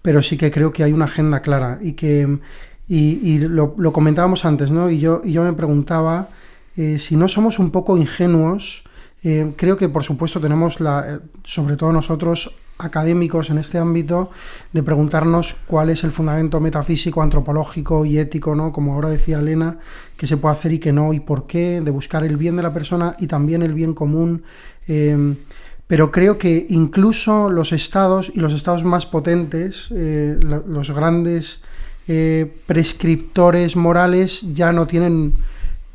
pero sí que creo que hay una agenda clara y que lo comentábamos antes, ¿no? Y yo me preguntaba si no somos un poco ingenuos. Creo que, por supuesto, tenemos, sobre todo nosotros, académicos en este ámbito, de preguntarnos cuál es el fundamento metafísico, antropológico y ético, ¿no? Como ahora decía Elena, qué se puede hacer y qué no, y por qué, de buscar el bien de la persona y también el bien común. Pero creo que incluso los estados, y los estados más potentes, los grandes prescriptores morales, ya no tienen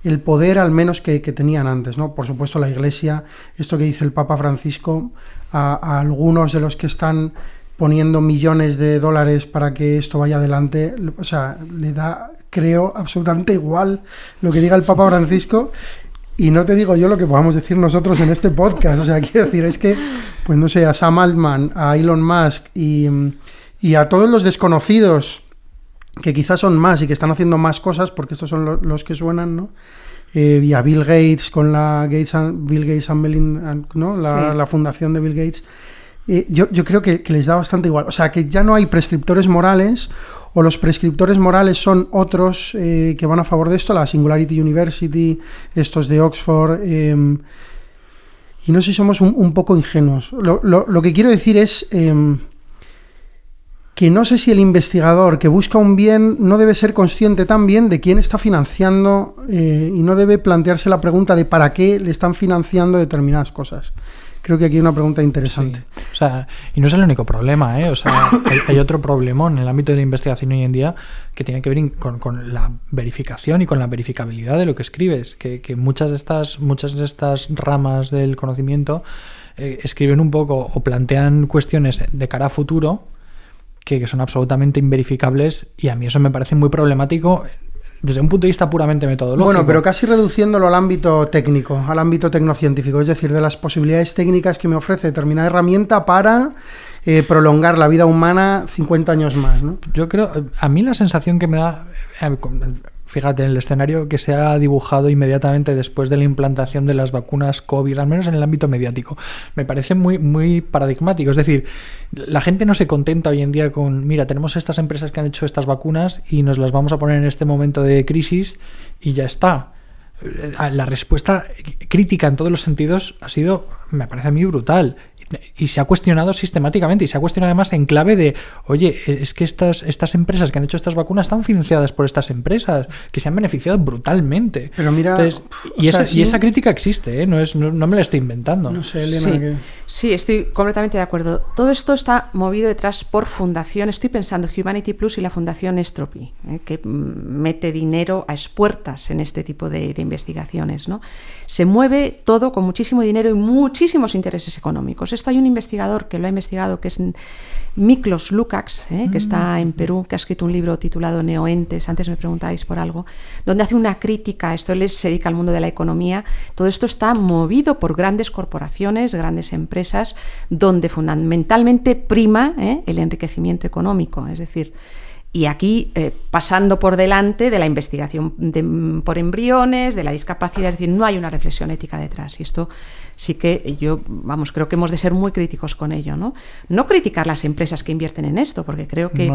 el poder al menos que tenían antes, ¿no? Por supuesto, la Iglesia, esto que dice el Papa Francisco, a algunos de los que están poniendo millones de dólares para que esto vaya adelante, o sea, le da, creo, absolutamente igual lo que diga el Papa Francisco, y no te digo yo lo que podamos decir nosotros en este podcast. O sea, quiero decir, es que, pues no sé, a Sam Altman, a Elon Musk y a todos los desconocidos, que quizás son más y que están haciendo más cosas, porque estos son los que suenan, ¿no? Y a Bill Gates con Bill Gates and Melinda, ¿no? La fundación de Bill Gates. Yo creo que les da bastante igual. O sea, que ya no hay prescriptores morales, o los prescriptores morales son otros que van a favor de esto, la Singularity University, estos de Oxford. Y no sé si somos un poco ingenuos. Lo que quiero decir es que no sé si el investigador que busca un bien no debe ser consciente también de quién está financiando y no debe plantearse la pregunta de para qué le están financiando determinadas cosas. Creo que aquí hay una pregunta interesante. Sí. O sea, y no es el único problema, ¿eh? O sea, hay otro problema en el ámbito de la investigación hoy en día que tiene que ver con la verificación y con la verificabilidad de lo que escribes, que muchas de estas ramas del conocimiento escriben un poco o plantean cuestiones de cara a futuro que son absolutamente inverificables, y a mí eso me parece muy problemático desde un punto de vista puramente metodológico. Bueno, pero casi reduciéndolo al ámbito técnico, al ámbito tecnocientífico, es decir, de las posibilidades técnicas que me ofrece determinada herramienta para prolongar la vida humana 50 años más, ¿no? Yo creo, a mí la sensación que me da, fíjate, en el escenario que se ha dibujado inmediatamente después de la implantación de las vacunas COVID, al menos en el ámbito mediático, me parece muy, muy paradigmático. Es decir, la gente no se contenta hoy en día con, mira, tenemos estas empresas que han hecho estas vacunas y nos las vamos a poner en este momento de crisis y ya está. La respuesta crítica en todos los sentidos ha sido, me parece a mí, brutal. Y se ha cuestionado sistemáticamente, y se ha cuestionado además en clave de, oye, es que estas empresas que han hecho estas vacunas están financiadas por estas empresas que se han beneficiado brutalmente. Pero mira, entonces, y esa crítica existe, ¿eh? No me la estoy inventando. No sé, Elena. Sí, estoy completamente de acuerdo. Todo esto está movido detrás por fundación. Estoy pensando Humanity Plus y la Fundación Estropy, que mete dinero a expuertas en este tipo de investigaciones, ¿no? Se mueve todo con muchísimo dinero y muchísimos intereses económicos. Esto hay un investigador que lo ha investigado, que es Miklos Lukács, que está en Perú, que ha escrito un libro titulado Neoentes, antes me preguntáis por algo, donde hace una crítica a esto. Él se dedica al mundo de la economía. Todo esto está movido por grandes corporaciones, grandes empresas, donde fundamentalmente prima el enriquecimiento económico, es decir, y aquí pasando por delante de la investigación por embriones, de la discapacidad, es decir, no hay una reflexión ética detrás. Y esto sí que creo que hemos de ser muy críticos con ello, ¿no? No criticar las empresas que invierten en esto, porque creo que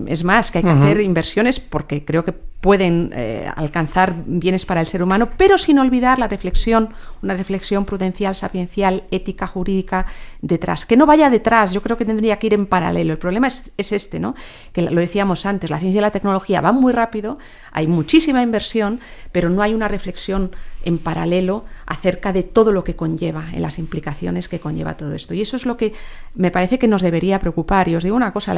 es más, que hay que hacer inversiones porque creo que pueden alcanzar bienes para el ser humano, pero sin olvidar la reflexión, una reflexión prudencial, sapiencial, ética, jurídica detrás. Que no vaya detrás, yo creo que tendría que ir en paralelo. El problema es este, ¿no? Que lo decíamos antes, la ciencia y la tecnología van muy rápido, hay muchísima inversión, pero no hay una reflexión en paralelo acerca de todo lo que conlleva, en las implicaciones que conlleva todo esto. Y eso es lo que me parece que nos debería preocupar. Y os digo una cosa,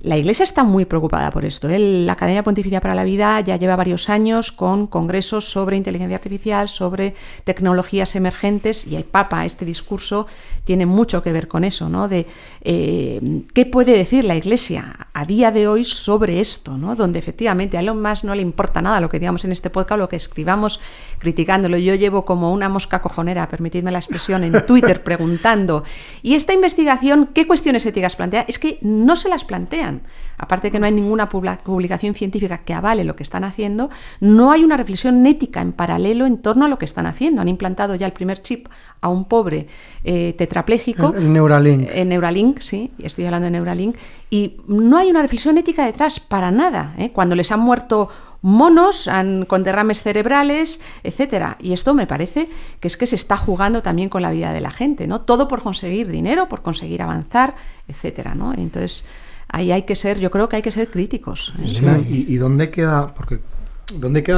la Iglesia está muy preocupada por esto. La Academia Pontificia para la Vida ya lleva varios años con congresos sobre inteligencia artificial, sobre tecnologías emergentes, y el Papa, este discurso, tiene mucho que ver con eso, ¿no? De qué puede decir la Iglesia a día de hoy sobre esto, ¿no? Donde efectivamente a Elon Musk no le importa nada lo que digamos en este podcast, lo que escribamos criticándolo. Yo llevo como una mosca cojonera, permitidme la expresión, en Twitter preguntando, ¿y esta investigación qué cuestiones éticas plantea? Es que no se las plantea. plantean. Aparte de que no hay ninguna publicación científica que avale lo que están haciendo, no hay una reflexión ética en paralelo en torno a lo que están haciendo. Han implantado ya el primer chip a un pobre tetrapléjico. El Neuralink. Neuralink, sí, estoy hablando de Neuralink. Y no hay una reflexión ética detrás para nada. Cuando les han muerto monos con derrames cerebrales, etcétera. Y esto me parece que es que se está jugando también con la vida de la gente, ¿no? Todo por conseguir dinero, por conseguir avanzar, etcétera, ¿no? Entonces, ahí yo creo que hay que ser críticos. Elena, ¿y dónde queda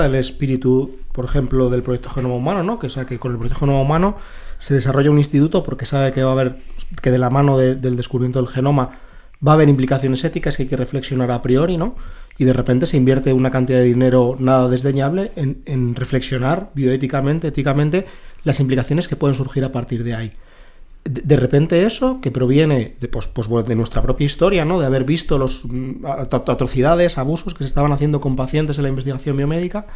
el espíritu, por ejemplo, del proyecto Genoma Humano, ¿no? Que con el proyecto Genoma Humano se desarrolla un instituto porque sabe que va a haber, que de la mano del descubrimiento del genoma va a haber implicaciones éticas que hay que reflexionar a priori, ¿no? Y de repente se invierte una cantidad de dinero nada desdeñable en reflexionar bioéticamente, éticamente, las implicaciones que pueden surgir a partir de ahí. De repente eso, que proviene de nuestra propia historia, ¿no? De haber visto las atrocidades, abusos que se estaban haciendo con pacientes en la investigación biomédica,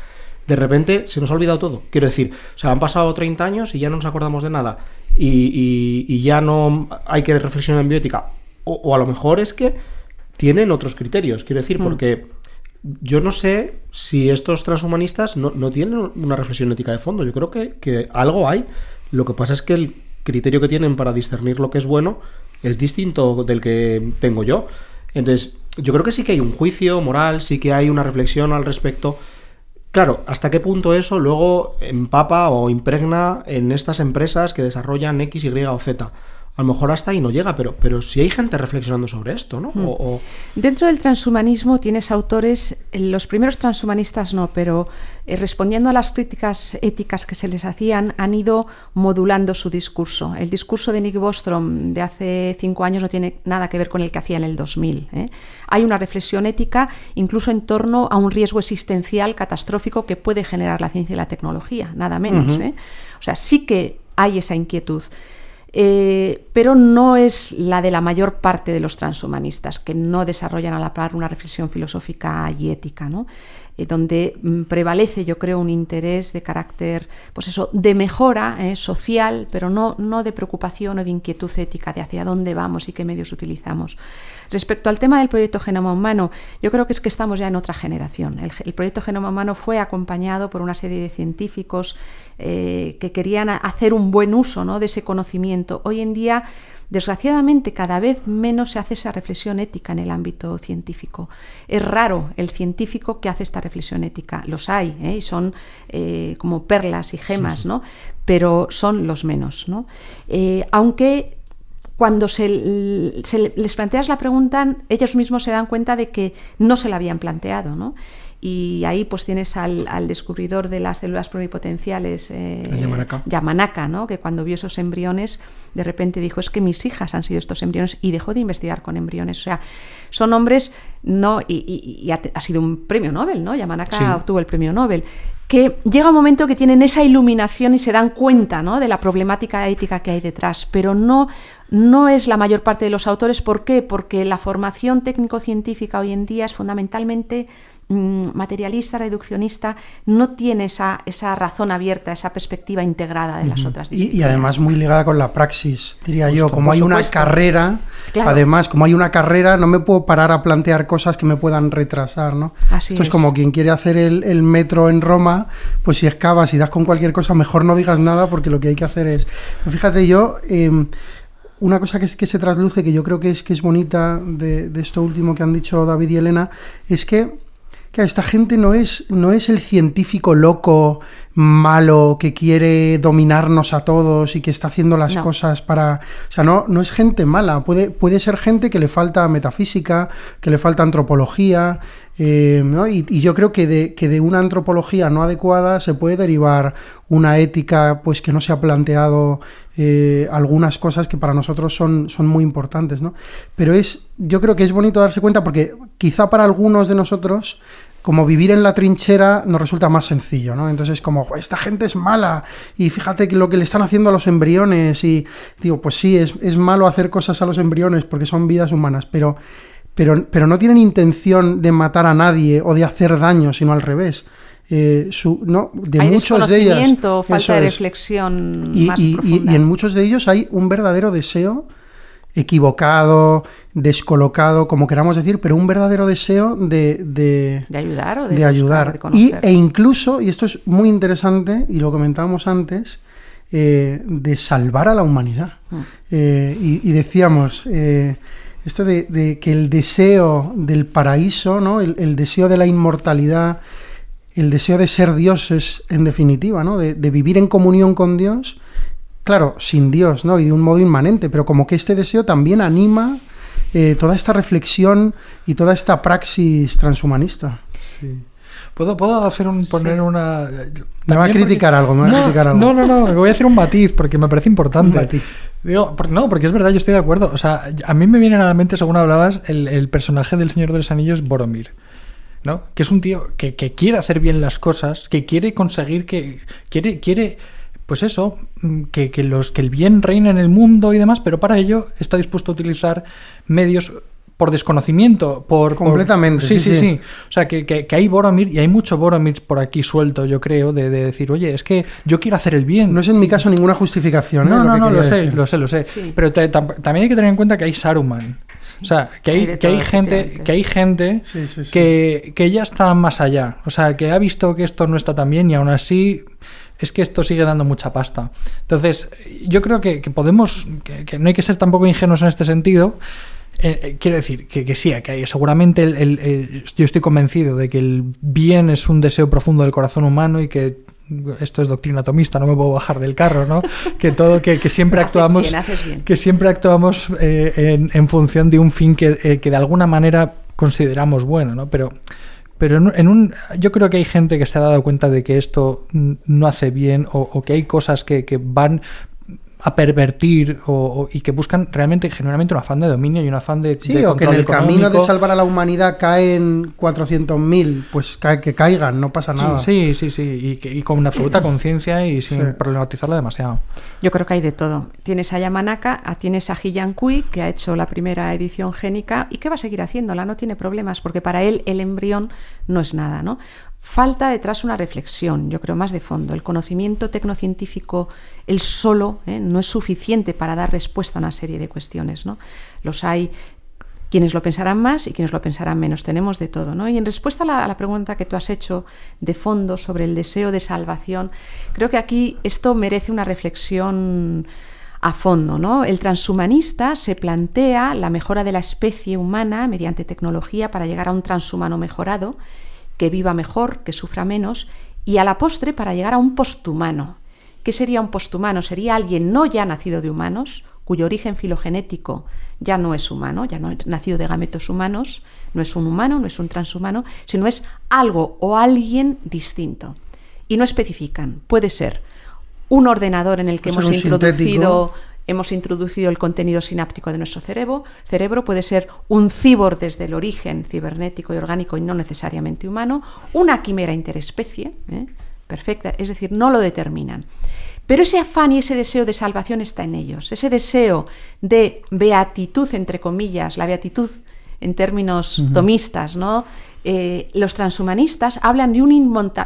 de repente se nos ha olvidado todo. Quiero decir, han pasado 30 años y ya no nos acordamos de nada. Y ya no hay que reflexionar en bioética. O a lo mejor es que tienen otros criterios, quiero decir, porque yo no sé si estos transhumanistas no tienen una reflexión ética de fondo. Yo creo que algo hay. Lo que pasa es que el criterio que tienen para discernir lo que es bueno es distinto del que tengo yo. Entonces, yo creo que sí que hay un juicio moral, sí que hay una reflexión al respecto. Claro, ¿hasta qué punto eso luego empapa o impregna en estas empresas que desarrollan X, Y o Z? A lo mejor hasta ahí no llega, pero sí hay gente reflexionando sobre esto, ¿no? Dentro del transhumanismo tienes autores, los primeros transhumanistas no, pero respondiendo a las críticas éticas que se les hacían, han ido modulando su discurso. El discurso de Nick Bostrom de hace 5 años no tiene nada que ver con el que hacía en el 2000. Hay una reflexión ética incluso en torno a un riesgo existencial catastrófico que puede generar la ciencia y la tecnología, nada menos. O sea, sí que hay esa inquietud. Pero no es la de la mayor parte de los transhumanistas, que no desarrollan a la par una reflexión filosófica y ética, ¿no? Donde prevalece, yo creo, un interés de carácter, pues eso, de mejora social, pero no de preocupación o de inquietud ética de hacia dónde vamos y qué medios utilizamos. Respecto al tema del proyecto Genoma Humano, yo creo que es que estamos ya en otra generación. El proyecto Genoma Humano fue acompañado por una serie de científicos que querían hacer un buen uso, ¿no?, de ese conocimiento. Hoy en día, desgraciadamente, cada vez menos se hace esa reflexión ética en el ámbito científico. Es raro el científico que hace esta reflexión ética. Los hay, y son como perlas y gemas, sí. ¿no? Pero son los menos, ¿no? Aunque cuando les planteas la pregunta, ellos mismos se dan cuenta de que no se la habían planteado, ¿no? Y ahí pues tienes al descubridor de las células pluripotenciales, Yamanaka, ¿no?, que cuando vio esos embriones, de repente dijo, es que mis hijas han sido estos embriones, y dejó de investigar con embriones. O sea, son hombres, no, y ha sido un premio Nobel, ¿no? Yamanaka sí. Obtuvo el premio Nobel, que llega un momento que tienen esa iluminación y se dan cuenta, ¿no?, de la problemática ética que hay detrás, pero no es la mayor parte de los autores. ¿Por qué? Porque la formación técnico-científica hoy en día es fundamentalmente materialista, reduccionista, no tiene esa razón abierta, esa perspectiva integrada de las otras disciplinas. Y además muy ligada con la praxis, diría yo, como hay una carrera, claro. Además, como hay una carrera, no me puedo parar a plantear cosas que me puedan retrasar, ¿no? Esto es como quien quiere hacer el metro en Roma, pues si excavas y das con cualquier cosa, mejor no digas nada, porque lo que hay que hacer es... Fíjate, yo... una cosa que se trasluce, que yo creo que es bonita de esto último que han dicho David y Elena, es que esta gente no es el científico loco, malo, que quiere dominarnos a todos y que está haciendo las cosas para... O sea, no es gente mala, puede ser gente que le falta metafísica, que le falta antropología, ¿no? Y yo creo que de una antropología no adecuada se puede derivar una ética pues que no se ha planteado algunas cosas que para nosotros son muy importantes, ¿no? Pero yo creo que es bonito darse cuenta, porque quizá para algunos de nosotros, como vivir en la trinchera nos resulta más sencillo, ¿no? Entonces como, esta gente es mala y fíjate que lo que le están haciendo a los embriones, y digo, pues sí, es malo hacer cosas a los embriones porque son vidas humanas, pero no tienen intención de matar a nadie o de hacer daño, sino al revés. Hay muchos de ellas, falta de reflexión más profunda. Y en muchos de ellos hay un verdadero deseo equivocado, descolocado, como queramos decir, pero un verdadero deseo de ayudar o de ayudar. E incluso, y esto es muy interesante, y lo comentábamos antes, de salvar a la humanidad. Y decíamos, esto de que el deseo del paraíso, ¿no? El deseo de la inmortalidad, el deseo de ser dioses, en definitiva, ¿no? De vivir en comunión con Dios, claro, sin Dios, ¿no? Y de un modo inmanente, pero como que este deseo también anima toda esta reflexión y toda esta praxis transhumanista. Sí. ¿Puedo hacer poner una... Me va a criticar algo, No, me voy a hacer un matiz porque me parece importante. Un matiz. Digo, porque es verdad, yo estoy de acuerdo. O sea, a mí me viene a la mente, según hablabas, el personaje del Señor de los Anillos, Boromir, ¿no? Que es un tío que quiere hacer bien las cosas, que quiere conseguir quiere pues eso, que el bien reine en el mundo y demás, pero para ello está dispuesto a utilizar medios por desconocimiento, completamente. Sí. O sea, que hay Boromir, y hay mucho Boromir por aquí suelto, yo creo, de decir, oye, es que yo quiero hacer el bien. No es en mi caso ninguna justificación. No, lo sé. Sí. Pero también hay que tener en cuenta que hay Saruman. O sea, que hay gente que ya está más allá. O sea, que ha visto que esto no está tan bien y aún así es que esto sigue dando mucha pasta. Entonces, yo creo que podemos, que no hay que ser tampoco ingenuos en este sentido. Quiero decir que sí, que seguramente yo estoy convencido de que el bien es un deseo profundo del corazón humano y que esto es doctrina atomista, no me puedo bajar del carro, ¿no? Que siempre actuamos, haces bien. Que siempre actuamos en función de un fin que de alguna manera consideramos bueno, ¿no? Pero yo creo que hay gente que se ha dado cuenta de que esto no hace bien o que hay cosas que van a pervertir y que buscan realmente, genuinamente, un afán de dominio y un afán de sí, o que en el camino de salvar a la humanidad caen 400.000, pues que caigan, no pasa nada. Sí, y con una absoluta conciencia y sin problematizarla demasiado. Yo creo que hay de todo. Tienes a Yamanaka, tienes a Ji Kui, que ha hecho la primera edición génica y que va a seguir haciéndola, no tiene problemas, porque para él el embrión no es nada, ¿no? Falta detrás una reflexión, yo creo, más de fondo. El conocimiento tecnocientífico, él solo, no es suficiente para dar respuesta a una serie de cuestiones, ¿no? Los hay quienes lo pensarán más y quienes lo pensarán menos. Tenemos de todo, ¿no? Y en respuesta a la pregunta que tú has hecho de fondo sobre el deseo de salvación, creo que aquí esto merece una reflexión a fondo, ¿no? El transhumanista se plantea la mejora de la especie humana mediante tecnología para llegar a un transhumano mejorado, que viva mejor, que sufra menos, y a la postre para llegar a un posthumano. ¿Qué sería un posthumano? Sería alguien no ya nacido de humanos, cuyo origen filogenético ya no es humano, ya no es nacido de gametos humanos, no es un humano, no es un transhumano, sino es algo o alguien distinto. Y no especifican. Puede ser un ordenador en el que hemos introducido el contenido sináptico de nuestro cerebro, puede ser un cíborg desde el origen cibernético y orgánico y no necesariamente humano, una quimera interespecie, perfecta, es decir, no lo determinan. Pero ese afán y ese deseo de salvación está en ellos, ese deseo de beatitud, entre comillas, la beatitud en términos tomistas, ¿no? Los transhumanistas hablan de un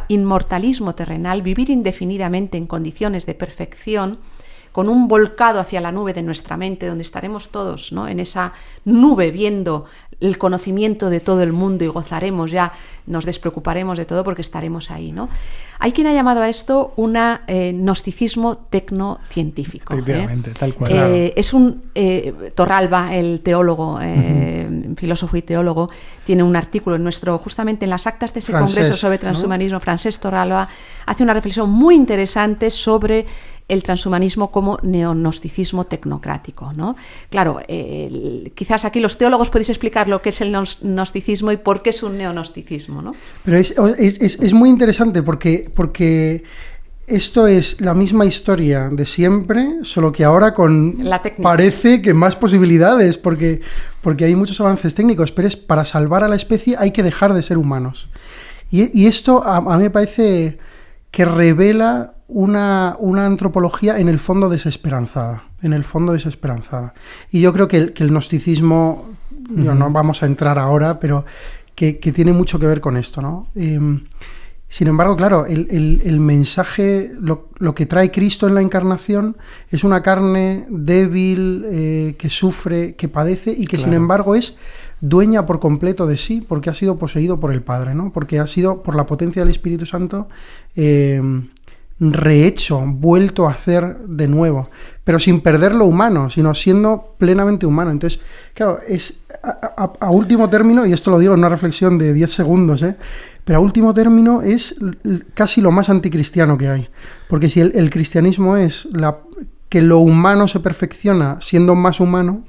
inmortalismo terrenal, vivir indefinidamente en condiciones de perfección, con un volcado hacia la nube de nuestra mente, donde estaremos todos, ¿no? En esa nube viendo el conocimiento de todo el mundo y gozaremos, ya nos despreocuparemos de todo porque estaremos ahí, ¿no? Hay quien ha llamado a esto un gnosticismo tecnocientífico. Efectivamente, tal cual. Es un Torralba, el teólogo, filósofo y teólogo, tiene un artículo justamente en las actas de ese congreso sobre transhumanismo, ¿no? Francesc Torralba hace una reflexión muy interesante sobre el transhumanismo como neognosticismo tecnocrático, ¿no? Claro, quizás aquí los teólogos podéis explicar lo que es el gnosticismo y por qué es un neognosticismo, ¿no? Pero es muy interesante porque esto es la misma historia de siempre, solo que ahora parece que más posibilidades, porque hay muchos avances técnicos, pero es para salvar a la especie hay que dejar de ser humanos. Y esto a mí me parece que revela una antropología en el fondo desesperanzada. Y yo creo que el gnosticismo, no vamos a entrar ahora, pero que tiene mucho que ver con esto, ¿no? Sin embargo, claro, el mensaje, lo que trae Cristo en la encarnación es una carne débil, que sufre, que padece y que sin embargo es dueña por completo de sí, porque ha sido poseído por el Padre, ¿no? Porque ha sido, por la potencia del Espíritu Santo, rehecho, vuelto a hacer de nuevo, pero sin perder lo humano, sino siendo plenamente humano. Entonces, claro, es a último término, y esto lo digo en una reflexión de 10 segundos, pero a último término es casi lo más anticristiano que hay, porque si el cristianismo es que lo humano se perfecciona siendo más humano,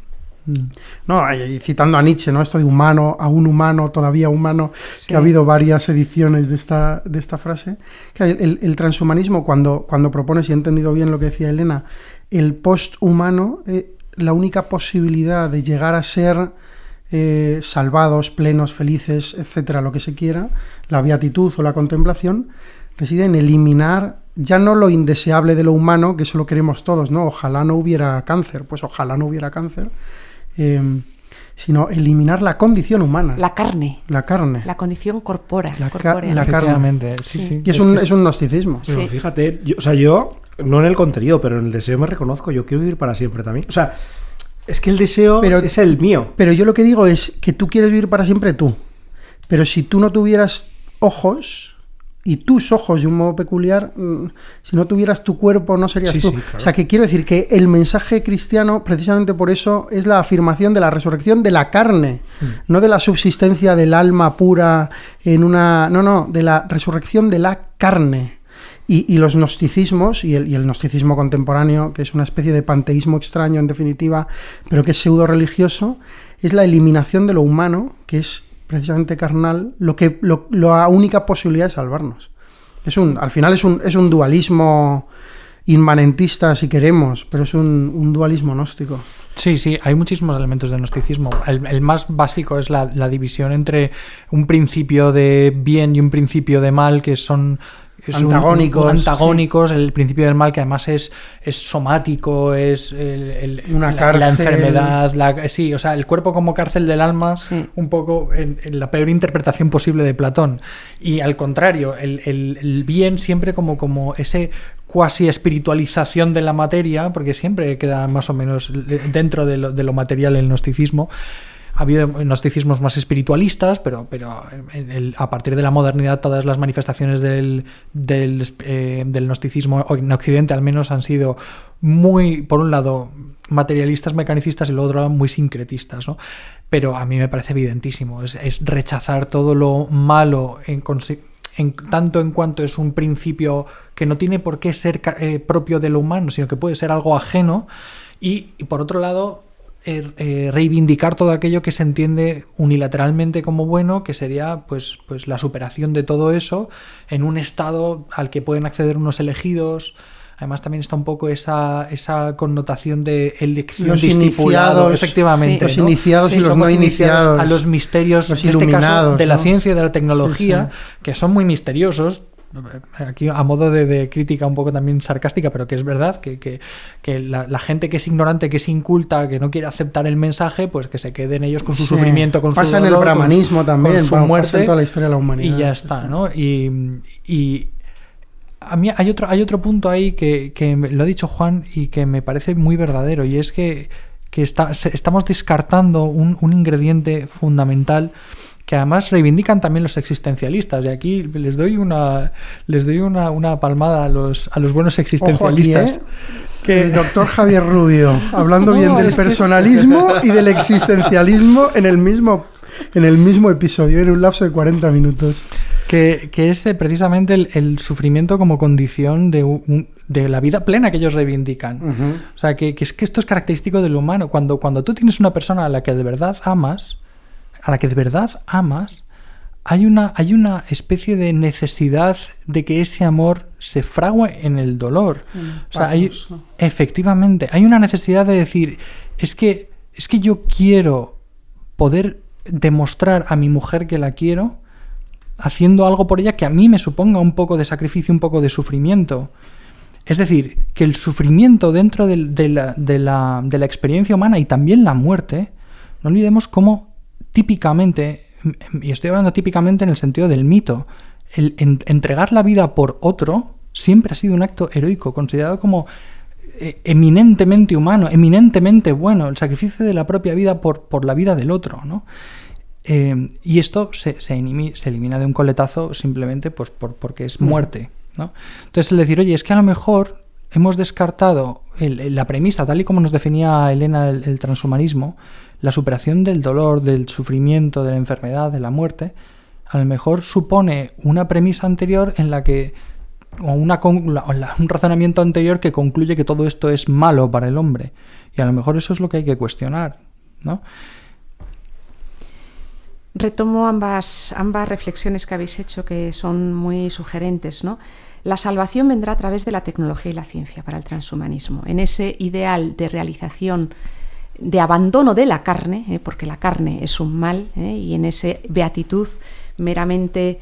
no, citando a Nietzsche, ¿no? Esto de humano, aún humano, todavía humano, sí, que ha habido varias ediciones de esta frase. El transhumanismo, cuando propone, si he entendido bien lo que decía Elena, el posthumano, la única posibilidad de llegar a ser salvados, plenos, felices, etcétera, lo que se quiera, la beatitud o la contemplación, reside en eliminar ya no lo indeseable de lo humano, que eso lo queremos todos, ¿no? Ojalá no hubiera cáncer, pues ojalá no hubiera cáncer, sino eliminar la condición humana. La carne. La condición corpórea. La carne. Sí. Y es un gnosticismo. Pero sí, fíjate, yo, no en el contenido, pero en el deseo me reconozco, yo quiero vivir para siempre también. O sea, es que el deseo es el mío. Pero yo lo que digo es que tú quieres vivir para siempre tú. Pero si tú no tuvieras ojos, y tus ojos de un modo peculiar, si no tuvieras tu cuerpo no serías tú. Sí, claro. O sea, que quiero decir que el mensaje cristiano, precisamente por eso, es la afirmación de la resurrección de la carne, no de la subsistencia del alma pura en una... No, de la resurrección de la carne. Y los gnosticismos, y el gnosticismo contemporáneo, que es una especie de panteísmo extraño en definitiva, pero que es pseudo religioso, es la eliminación de lo humano, que es precisamente carnal, la única posibilidad de salvarnos. Al final es un dualismo inmanentista, si queremos, pero es un dualismo gnóstico. Sí, hay muchísimos elementos del gnosticismo. El más básico es la división entre un principio de bien y un principio de mal, que son antagónicos, sí. El principio del mal, que además es somático, es la enfermedad, o sea, el cuerpo como cárcel del alma, sí. Un poco en la peor interpretación posible de Platón. Y al contrario, el bien siempre como ese cuasi espiritualización de la materia, porque siempre queda más o menos dentro de lo material el gnosticismo. Ha habido gnosticismos más espiritualistas, pero a partir de la modernidad todas las manifestaciones del gnosticismo, en Occidente al menos, han sido muy, por un lado, materialistas, mecanicistas, y por otro lado, muy sincretistas, ¿no? Pero a mí me parece evidentísimo, es rechazar todo lo malo en tanto en cuanto es un principio que no tiene por qué ser propio de lo humano, sino que puede ser algo ajeno, y por otro lado, reivindicar todo aquello que se entiende unilateralmente como bueno, que sería pues la superación de todo eso en un estado al que pueden acceder unos elegidos. Además también está un poco esa connotación de elección los discipulado, efectivamente, sí. Los iniciados y los no iniciados, a los misterios, los en este caso de la ¿no? ciencia y de la tecnología, sí. Que son muy misteriosos. Aquí a modo de crítica un poco también sarcástica, pero que es verdad que la gente que es ignorante, que es inculta, que no quiere aceptar el mensaje, pues que se queden ellos con su sufrimiento, con pasa su dolor, en el brahmanismo también, con su muerte, pasa en toda la historia de la humanidad. Y ya está, ¿no? Y a mí hay otro punto ahí que lo ha dicho Juan y que me parece muy verdadero, y es que estamos descartando un ingrediente fundamental que además reivindican también los existencialistas, y aquí les doy una palmada a los buenos existencialistas. Ojo aquí, que el doctor Javier Rubio, hablando bien del personalismo y del existencialismo en el mismo episodio, en un lapso de 40 minutos. Que es precisamente el sufrimiento como condición de la vida plena que ellos reivindican. Uh-huh. O sea, que esto es característico del humano. Cuando tú tienes una persona a la que de verdad amas, hay una especie de necesidad de que ese amor se frague en el dolor. O sea, efectivamente, hay una necesidad de decir, es que yo quiero poder demostrar a mi mujer que la quiero haciendo algo por ella que a mí me suponga un poco de sacrificio, un poco de sufrimiento. Es decir, que el sufrimiento dentro de la experiencia humana, y también la muerte, no olvidemos cómo típicamente, y estoy hablando típicamente en el sentido del mito, entregar la vida por otro siempre ha sido un acto heroico, considerado como eminentemente humano, eminentemente bueno, el sacrificio de la propia vida por la vida del otro, ¿no? Y esto se elimina de un coletazo simplemente pues, porque es muerte, ¿no? Entonces el decir, oye, es que a lo mejor hemos descartado la premisa, tal y como nos definía Elena el transhumanismo, la superación del dolor, del sufrimiento, de la enfermedad, de la muerte, a lo mejor supone una premisa anterior en la que o un razonamiento anterior que concluye que todo esto es malo para el hombre. Y a lo mejor eso es lo que hay que cuestionar, ¿no? Retomo ambas reflexiones que habéis hecho, que son muy sugerentes, ¿no? La salvación vendrá a través de la tecnología y la ciencia para el transhumanismo. En ese ideal de realización, de abandono de la carne, porque la carne es un mal, y en ese beatitud meramente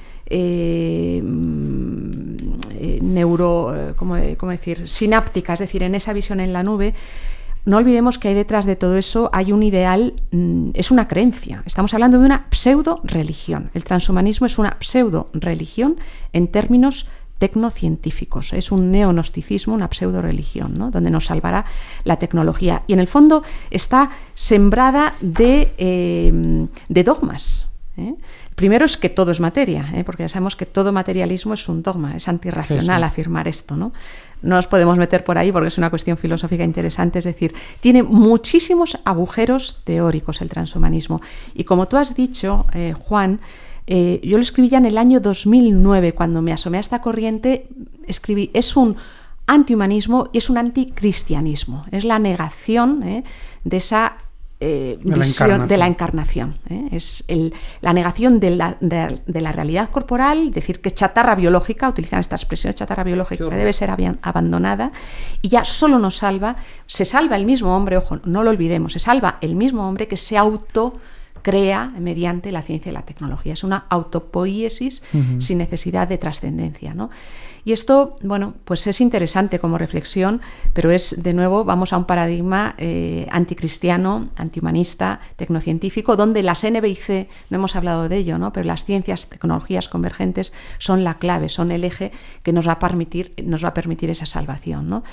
sináptica, es decir, en esa visión en la nube. No olvidemos que hay detrás de todo eso hay un ideal, es una creencia. Estamos hablando de una pseudo-religión. El transhumanismo es una pseudo-religión en términos tecnocientíficos. Es un neognosticismo, una pseudo-religión, ¿no? Donde nos salvará la tecnología. Y en el fondo está sembrada de dogmas. Primero es que todo es materia, porque ya sabemos que todo materialismo es un dogma, es antirracional afirmar esto, ¿no? No nos podemos meter por ahí porque es una cuestión filosófica interesante, es decir, tiene muchísimos agujeros teóricos el transhumanismo. Y como tú has dicho, Juan, yo lo escribí ya en el año 2009, cuando me asomé a esta corriente, escribí, es un antihumanismo y es un anticristianismo, es la negación de esa visión de la encarnación. Es la negación de la realidad corporal, decir que es chatarra biológica, utilizan esta expresión, chatarra biológica, que debe ser abandonada, y ya solo se salva el mismo hombre, ojo, no lo olvidemos, se salva el mismo hombre que se autocrea mediante la ciencia y la tecnología. Es una autopoiesis sin necesidad de trascendencia, ¿no? Y esto, bueno, pues es interesante como reflexión, pero es, de nuevo, vamos a un paradigma anticristiano, antihumanista, tecnocientífico, donde las NBIC, no hemos hablado de ello, ¿no? Pero las ciencias, tecnologías convergentes son la clave, son el eje que nos va a permitir esa salvación, ¿no?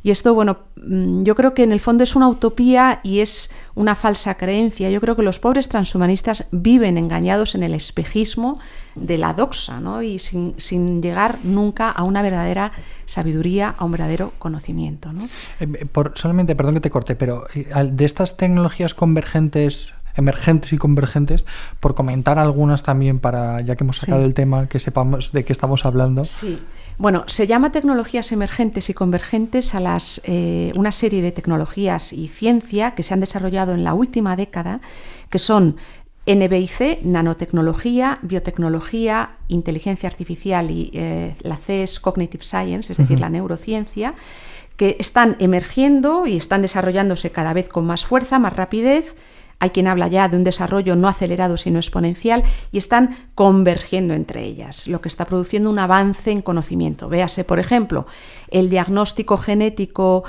Y esto, bueno, yo creo que en el fondo es una utopía y es una falsa creencia. Yo creo que los pobres transhumanistas viven engañados en el espejismo de la doxa, ¿no? Y sin llegar nunca a una verdadera sabiduría, a un verdadero conocimiento, ¿no? Solamente, perdón que te corte, pero de estas tecnologías emergentes y convergentes, por comentar algunas también, ya que hemos sacado el tema, que sepamos de qué estamos hablando. Sí. Bueno, se llama tecnologías emergentes y convergentes a una serie de tecnologías y ciencia que se han desarrollado en la última década, que son NBIC, nanotecnología, biotecnología, inteligencia artificial y la C es Cognitive Science, es decir, la neurociencia, que están emergiendo y están desarrollándose cada vez con más fuerza, más rapidez. Hay quien habla ya de un desarrollo no acelerado sino exponencial y están convergiendo entre ellas, lo que está produciendo un avance en conocimiento. Véase, por ejemplo, el diagnóstico genético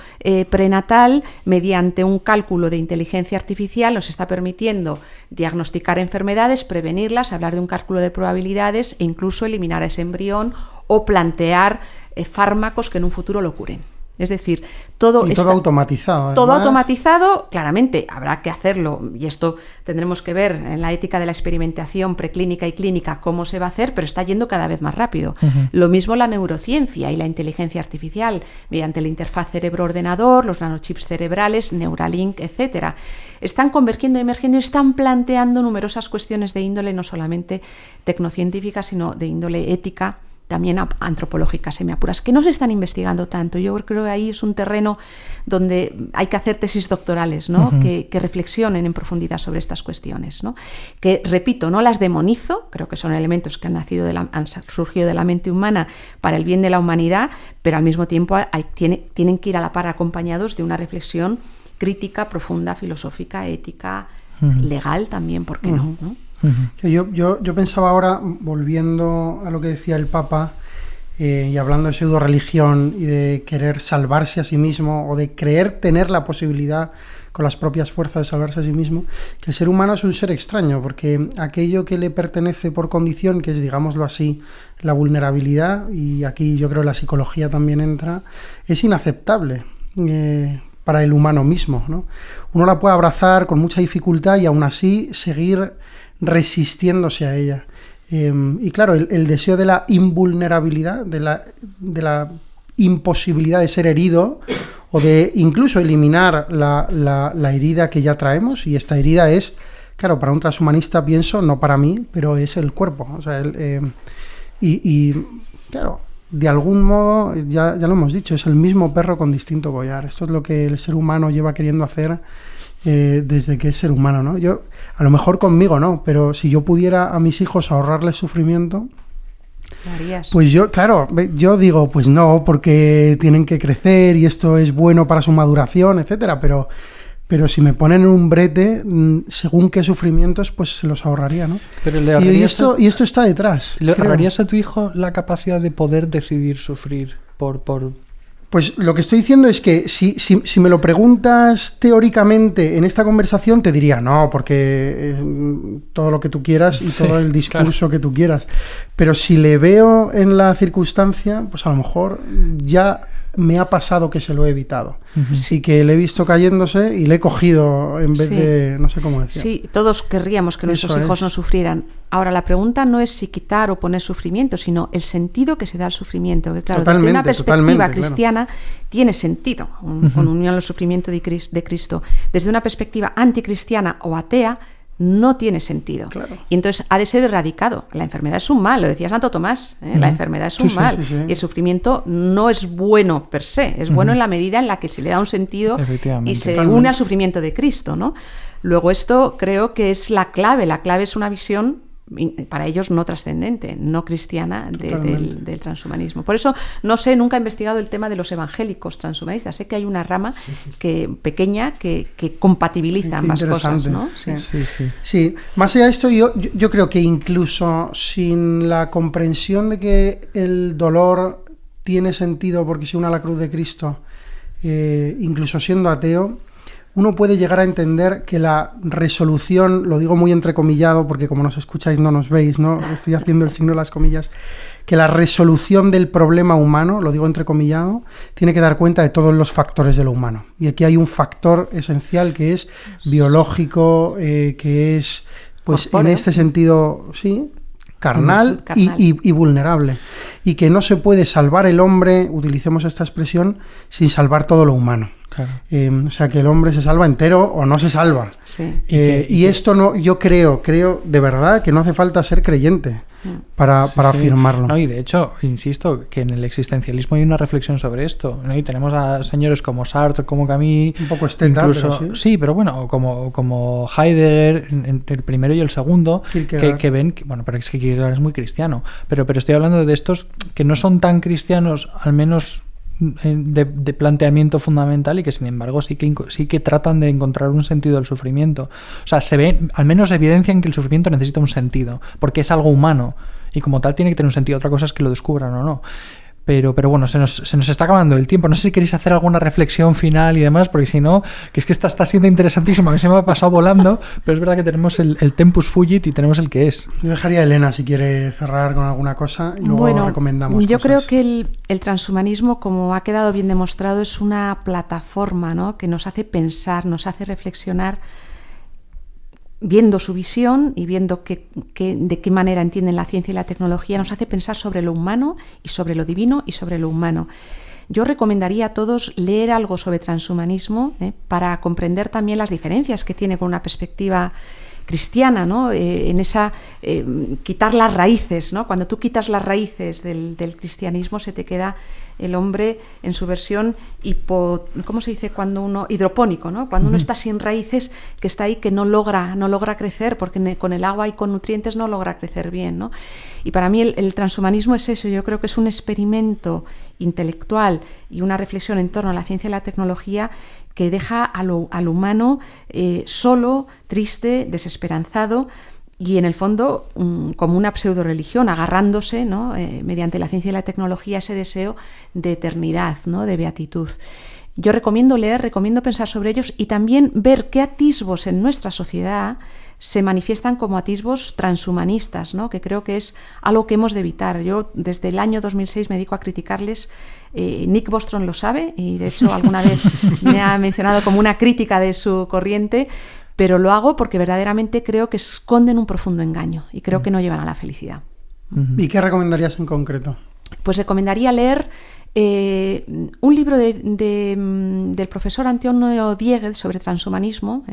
prenatal mediante un cálculo de inteligencia artificial nos está permitiendo diagnosticar enfermedades, prevenirlas, hablar de un cálculo de probabilidades e incluso eliminar a ese embrión o plantear fármacos que en un futuro lo curen. Es decir, todo automatizado. Todo automatizado, claramente habrá que hacerlo, y esto tendremos que ver en la ética de la experimentación preclínica y clínica cómo se va a hacer, pero está yendo cada vez más rápido. Lo mismo la neurociencia y la inteligencia artificial, mediante la interfaz cerebro-ordenador, los nanochips cerebrales, Neuralink, etcétera. Están convergiendo y emergiendo y están planteando numerosas cuestiones de índole no solamente tecnocientífica, sino de índole ética, también antropológicas, si me apuras, que no se están investigando tanto. Yo creo que ahí es un terreno donde hay que hacer tesis doctorales, ¿no? Que reflexionen en profundidad sobre estas cuestiones, ¿no? Que, repito, no las demonizo, creo que son elementos que han surgido de la mente humana para el bien de la humanidad, pero al mismo tiempo tienen que ir a la par acompañados de una reflexión crítica, profunda, filosófica, ética, legal también, ¿por qué no? Que yo pensaba ahora, volviendo a lo que decía el Papa, y hablando de pseudo religión y de querer salvarse a sí mismo o de creer tener la posibilidad con las propias fuerzas de salvarse a sí mismo, que el ser humano es un ser extraño, porque aquello que le pertenece por condición, que es, digámoslo así, la vulnerabilidad, y aquí yo creo que la psicología también entra, es inaceptable para el humano mismo, ¿no? Uno la puede abrazar con mucha dificultad y aún así seguir resistiéndose a ella. Y claro, el deseo de la invulnerabilidad, de la imposibilidad de ser herido o de incluso eliminar la herida que ya traemos, y esta herida es, claro, para un transhumanista pienso, no para mí, pero es el cuerpo. O sea, claro, de algún modo, ya lo hemos dicho, es el mismo perro con distinto collar. Esto es lo que el ser humano lleva queriendo hacer desde que es ser humano, ¿no? Yo, a lo mejor conmigo no, pero si yo pudiera a mis hijos ahorrarles sufrimiento, pues yo digo, pues no, porque tienen que crecer y esto es bueno para su maduración, etcétera, pero si me ponen en un brete, según qué sufrimientos, pues se los ahorraría, ¿no? Pero y esto está detrás. ¿Le ahorrarías a tu hijo la capacidad de poder decidir sufrir por...? Pues lo que estoy diciendo es que si me lo preguntas teóricamente en esta conversación, te diría no, porque todo lo que tú quieras y todo el discurso que tú quieras. Pero si le veo en la circunstancia, pues a lo mejor ya me ha pasado que se lo he evitado. Sí, que le he visto cayéndose y le he cogido en vez de, no sé cómo decir. Sí, todos querríamos que nuestros hijos no sufrieran. Ahora, la pregunta no es si quitar o poner sufrimiento, sino el sentido que se da al sufrimiento. Que, claro, desde una perspectiva cristiana tiene sentido, con unión al sufrimiento de Cristo. Desde una perspectiva anticristiana o atea, no tiene sentido. Claro. Y entonces ha de ser erradicado. La enfermedad es un mal, lo decía Santo Tomás, la enfermedad es un mal. Sí. Y el sufrimiento no es bueno per se, es bueno en la medida en la que se le da un sentido y se une al sufrimiento de Cristo, ¿no? Luego esto creo que es la clave es una visión para ellos no trascendente, no cristiana del transhumanismo. Por eso no sé, nunca he investigado el tema de los evangélicos transhumanistas. Sé que hay una rama pequeña que compatibiliza ambas cosas, ¿no? Sí. Más allá de esto, yo creo que incluso sin la comprensión de que el dolor tiene sentido porque se une a la cruz de Cristo, incluso siendo ateo, uno puede llegar a entender que la resolución, lo digo muy entrecomillado porque como nos escucháis no nos veis, ¿no? Estoy haciendo el signo de las comillas, que la resolución del problema humano, lo digo entrecomillado, tiene que dar cuenta de todos los factores de lo humano. Y aquí hay un factor esencial que es biológico, que es, pues corpóreo, en este sentido, sí, carnal. Y vulnerable. Y que no se puede salvar el hombre, utilicemos esta expresión, sin salvar todo lo humano. Claro. O sea, que el hombre se salva entero o no se salva. Sí. Y esto no, yo creo de verdad que no hace falta ser creyente para afirmarlo. No, y de hecho, insisto, que en el existencialismo hay una reflexión sobre esto, ¿no? Y tenemos a señores como Sartre, como Camus, un poco esteta, incluso, pero sí, pero bueno, como Heidegger, el primero y el segundo, que ven, bueno, pero es que Kierkegaard es muy cristiano, pero estoy hablando de estos que no son tan cristianos, al menos de planteamiento fundamental, y que sin embargo sí que tratan de encontrar un sentido del sufrimiento. O sea, se ve, al menos evidencian que el sufrimiento necesita un sentido, porque es algo humano y como tal tiene que tener un sentido. Otra cosa es que lo descubran o no. Pero bueno, se nos está acabando el tiempo. No sé si queréis hacer alguna reflexión final y demás, porque si no, que es que esta está siendo interesantísima, que se me ha pasado volando, pero es verdad que tenemos el tempus fugit y tenemos el que es. Yo dejaría a Elena si quiere cerrar con alguna cosa y luego recomendamos yo cosas. Creo que el transhumanismo, como ha quedado bien demostrado, es una plataforma, ¿no?, que nos hace pensar, nos hace reflexionar, viendo su visión y viendo de qué manera entienden la ciencia y la tecnología, nos hace pensar sobre lo humano y sobre lo divino y sobre lo humano. Yo recomendaría a todos leer algo sobre transhumanismo para comprender también las diferencias que tiene con una perspectiva cristiana, ¿no? En esa quitar las raíces, ¿no? Cuando tú quitas las raíces del cristianismo, se te queda el hombre en su versión ¿cómo se dice cuando uno? Hidropónico, ¿no? Cuando uno está sin raíces, que está ahí, que no logra crecer, porque con el agua y con nutrientes no logra crecer bien, ¿no? Y para mí el transhumanismo es eso. Yo creo que es un experimento intelectual y una reflexión en torno a la ciencia y la tecnología que deja al humano solo, triste, desesperanzado, y en el fondo como una pseudo-religión, agarrándose, ¿no? Mediante la ciencia y la tecnología, ese deseo de eternidad, ¿no? De beatitud. Yo recomiendo leer, recomiendo pensar sobre ellos y también ver qué atisbos en nuestra sociedad se manifiestan como atisbos transhumanistas, ¿no? Que creo que es algo que hemos de evitar. Yo desde el año 2006 me dedico a criticarles. Nick Bostrom lo sabe y de hecho alguna vez me ha mencionado como una crítica de su corriente, pero lo hago porque verdaderamente creo que esconden un profundo engaño y creo que no llevan a la felicidad. ¿Y qué recomendarías en concreto? Pues recomendaría leer un libro del profesor Antonio Dieguez sobre transhumanismo,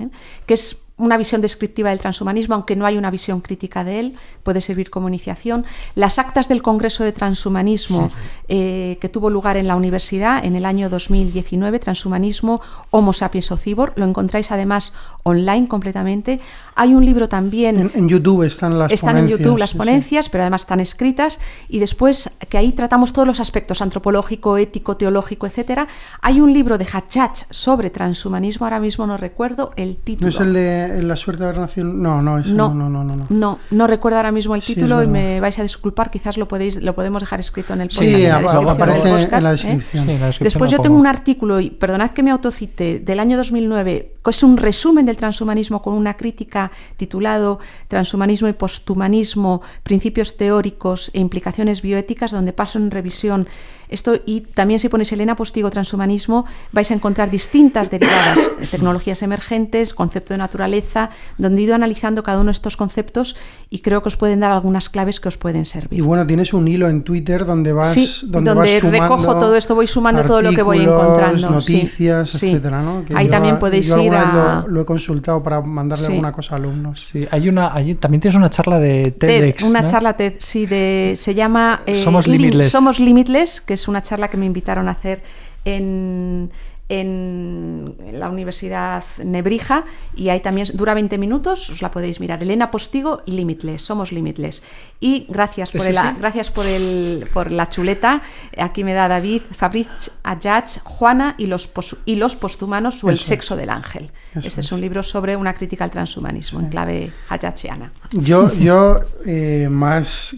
que es una visión descriptiva del transhumanismo, aunque no hay una visión crítica de él, puede servir como iniciación. Las actas del Congreso de Transhumanismo que tuvo lugar en la universidad en el año 2019, Transhumanismo, Homo sapiens o Cibor, lo encontráis además online completamente. Hay un libro también... En YouTube están las ponencias. Están en YouTube las ponencias, pero además están escritas, y después, que ahí tratamos todos los aspectos, antropológico, ético, teológico, etcétera. Hay un libro de Hachach sobre transhumanismo, ahora mismo no recuerdo el título. ¿No es el de La suerte de haber nacido? No, ese no recuerdo ahora mismo el título y me vais a disculpar, quizás lo podemos dejar escrito en el podcast. Sí, aparece en la descripción. Sí, en la descripción. Después yo tengo un artículo, y perdonad que me autocite, del año 2009, que es un resumen del transhumanismo con una crítica titulado Transhumanismo y posthumanismo, principios teóricos e implicaciones bioéticas, donde paso en revisión esto, y también si ponéis Elena Postigo transhumanismo vais a encontrar distintas derivadas, tecnologías emergentes, concepto de naturaleza, donde he ido analizando cada uno de estos conceptos y creo que os pueden dar algunas claves que os pueden servir. Y bueno, tienes un hilo en Twitter donde vas, donde vas recojo todo esto, voy sumando todo lo que voy encontrando. Noticias, etcétera, ¿no? Que ahí también podéis ir a... Lo he consultado para mandarle alguna cosa a alumnos. Sí, también tienes una charla de TEDx, una ¿no? charla TED, sí, se llama Somos Limitless. Somos Limitless, que es una charla que me invitaron a hacer en la Universidad Nebrija, y ahí también dura 20 minutos, os la podéis mirar. Elena Postigo, Limitless, Somos Limitless. Y gracias por la chuleta. Aquí me da David, Fabrice Ajach, Juana y los posthumanos o el sexo del ángel. Este es un libro sobre una crítica al transhumanismo en clave hajachiana. Yo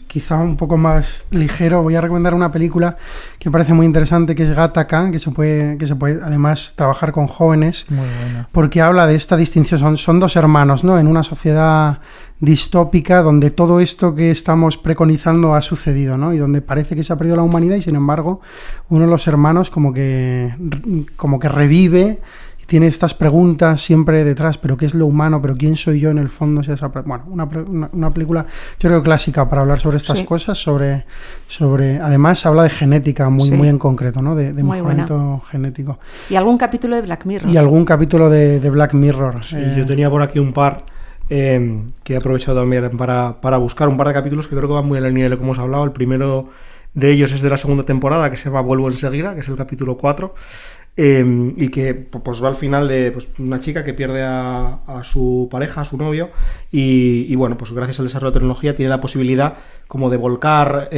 quizá un poco más ligero, voy a recomendar una película que me parece muy interesante, que es Gattaca, que se puede además trabajar con jóvenes. Muy buena. Porque habla de esta distinción, son dos hermanos, ¿no? En una sociedad distópica donde todo esto que estamos preconizando ha sucedido, ¿no? Y donde parece que se ha perdido la humanidad y sin embargo uno de los hermanos como que revive. Tiene estas preguntas siempre detrás, pero ¿qué es lo humano? ¿Pero quién soy yo en el fondo? Bueno, una película, yo creo, clásica para hablar sobre estas cosas, sobre además habla de genética muy en concreto, ¿no? De mejoramiento genético. ¿Y algún capítulo de Black Mirror? Y algún capítulo de Black Mirror. Sí, yo tenía por aquí un par que he aprovechado también para buscar un par de capítulos que creo que van muy en la línea de lo que hemos hablado. El primero de ellos es de la segunda temporada, que se llama Vuelvo enseguida, que es el capítulo 4. Y que pues va al final de una chica que pierde a su pareja, a su novio, y bueno, pues gracias al desarrollo de tecnología tiene la posibilidad como de volcar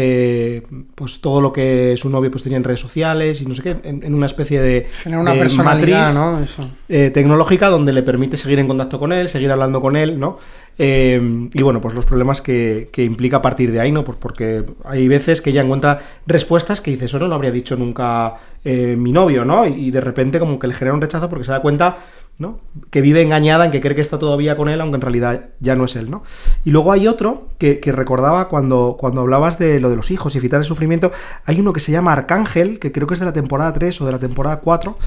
pues todo lo que su novio pues tenía en redes sociales y no sé qué, en una especie de genera una personalidad, matriz, ¿no? Eso. Tecnológica, donde le permite seguir en contacto con él, seguir hablando con él, ¿no? Y bueno, pues los problemas que implica a partir de ahí, ¿no? Pues porque hay veces que ella encuentra respuestas que dice, eso no lo habría dicho nunca mi novio, ¿no? Y de repente como que le genera un rechazo porque se da cuenta, ¿no? Que vive engañada en que cree que está todavía con él, aunque en realidad ya no es él, ¿no? Y luego hay otro que recordaba cuando hablabas de lo de los hijos y evitar el sufrimiento. Hay uno que se llama Arcángel, que creo que es de la temporada 3 o de la temporada 4,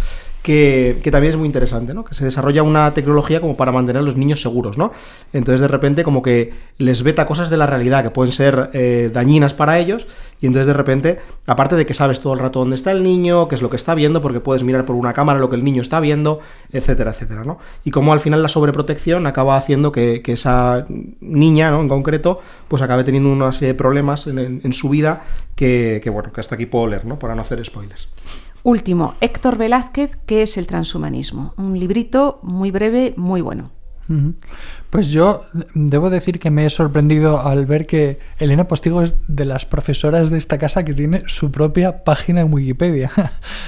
que también es muy interesante, ¿no? Que se desarrolla una tecnología como para mantener a los niños seguros, ¿no? Entonces de repente como que les veta cosas de la realidad que pueden ser dañinas para ellos, y entonces de repente, aparte de que sabes todo el rato dónde está el niño, qué es lo que está viendo, porque puedes mirar por una cámara lo que el niño está viendo, etcétera, etcétera, ¿no? Y como al final la sobreprotección acaba haciendo que esa niña, ¿no? En concreto, pues acabe teniendo una serie de problemas en su vida que bueno, que hasta aquí puedo leer, ¿no? Para no hacer spoilers. Último, Héctor Velázquez, ¿qué es el transhumanismo? Un librito muy breve, muy bueno. Pues yo debo decir que me he sorprendido al ver que Elena Postigo es de las profesoras de esta casa que tiene su propia página en Wikipedia.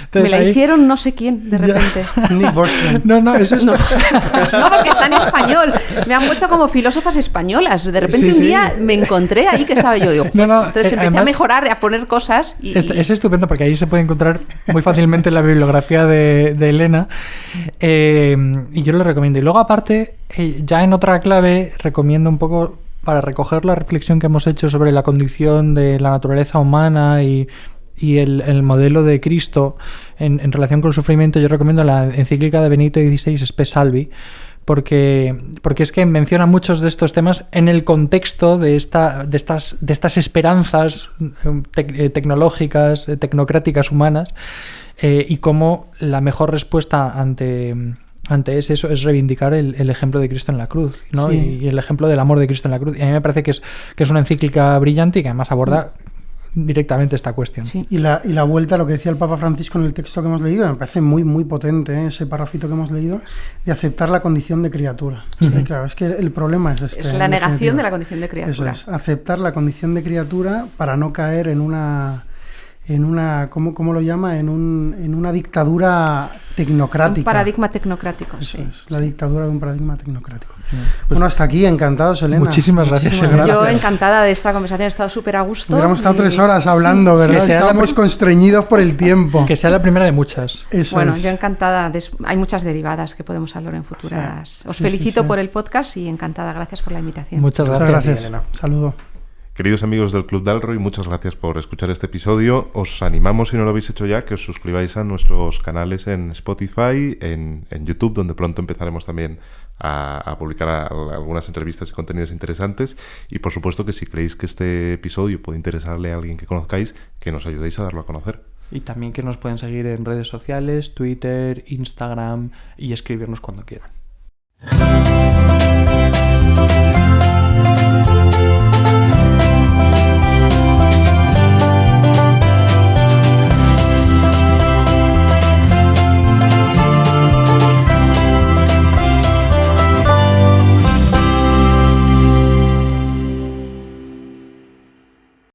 Entonces, me la ahí... hicieron no sé quién, de repente. Nick Bostrom. No, eso es... No, porque está en español. Me han puesto como filósofas españolas. De repente Sí, un día me encontré ahí que estaba yo. No, entonces empecé además, a mejorar, a poner cosas. Es estupendo porque ahí se puede encontrar muy fácilmente la bibliografía de Elena. Y yo lo recomiendo. Y luego aparte, ya en otra clave, recomiendo un poco para recoger la reflexión que hemos hecho sobre la condición de la naturaleza humana y el modelo de Cristo en relación con el sufrimiento. Yo recomiendo la encíclica de Benedicto XVI, Spe Salvi, porque es que menciona muchos de estos temas en el contexto de estas esperanzas tecnológicas, tecnocráticas, humanas, y cómo la mejor respuesta ante eso es reivindicar el ejemplo de Cristo en la cruz, ¿no? Sí. Y el ejemplo del amor de Cristo en la cruz. Y a mí me parece que es una encíclica brillante y que además aborda directamente esta cuestión. Sí. Y la vuelta a lo que decía el Papa Francisco en el texto que hemos leído, me parece muy, muy potente, ese parrafito que hemos leído, de aceptar la condición de criatura. Sí, claro, es que el problema es este. Es la negación de la condición de Eso criatura. es, aceptar la condición de criatura para no caer en una ¿cómo lo llama? En una dictadura tecnocrática. Un paradigma tecnocrático. Eso sí, es, la dictadura de un paradigma tecnocrático. Pues Bueno, hasta aquí, encantados, Elena. Muchísimas gracias, Elena. Yo encantada de esta conversación, he estado súper a gusto. Hubiéramos estado 3 horas hablando, Sí, ¿verdad? sí, Estábamos constreñidos por el tiempo. Que sea la primera de muchas. Eso Bueno, es. yo encantada. Hay muchas derivadas que podemos hablar en futuras. Sí, Os sí, felicito sí. por el podcast y encantada. Gracias por la invitación. Muchas Muchas gracias. gracias. Elena. Saludo. Queridos amigos del Club Dalroy, muchas gracias por escuchar este episodio. Os animamos, si no lo habéis hecho ya, que os suscribáis a nuestros canales en Spotify, en YouTube, donde pronto empezaremos también a publicar algunas entrevistas y contenidos interesantes. Y por supuesto que si creéis que este episodio puede interesarle a alguien que conozcáis, que nos ayudéis a darlo a conocer. Y también que nos pueden seguir en redes sociales, Twitter, Instagram y escribirnos cuando quieran.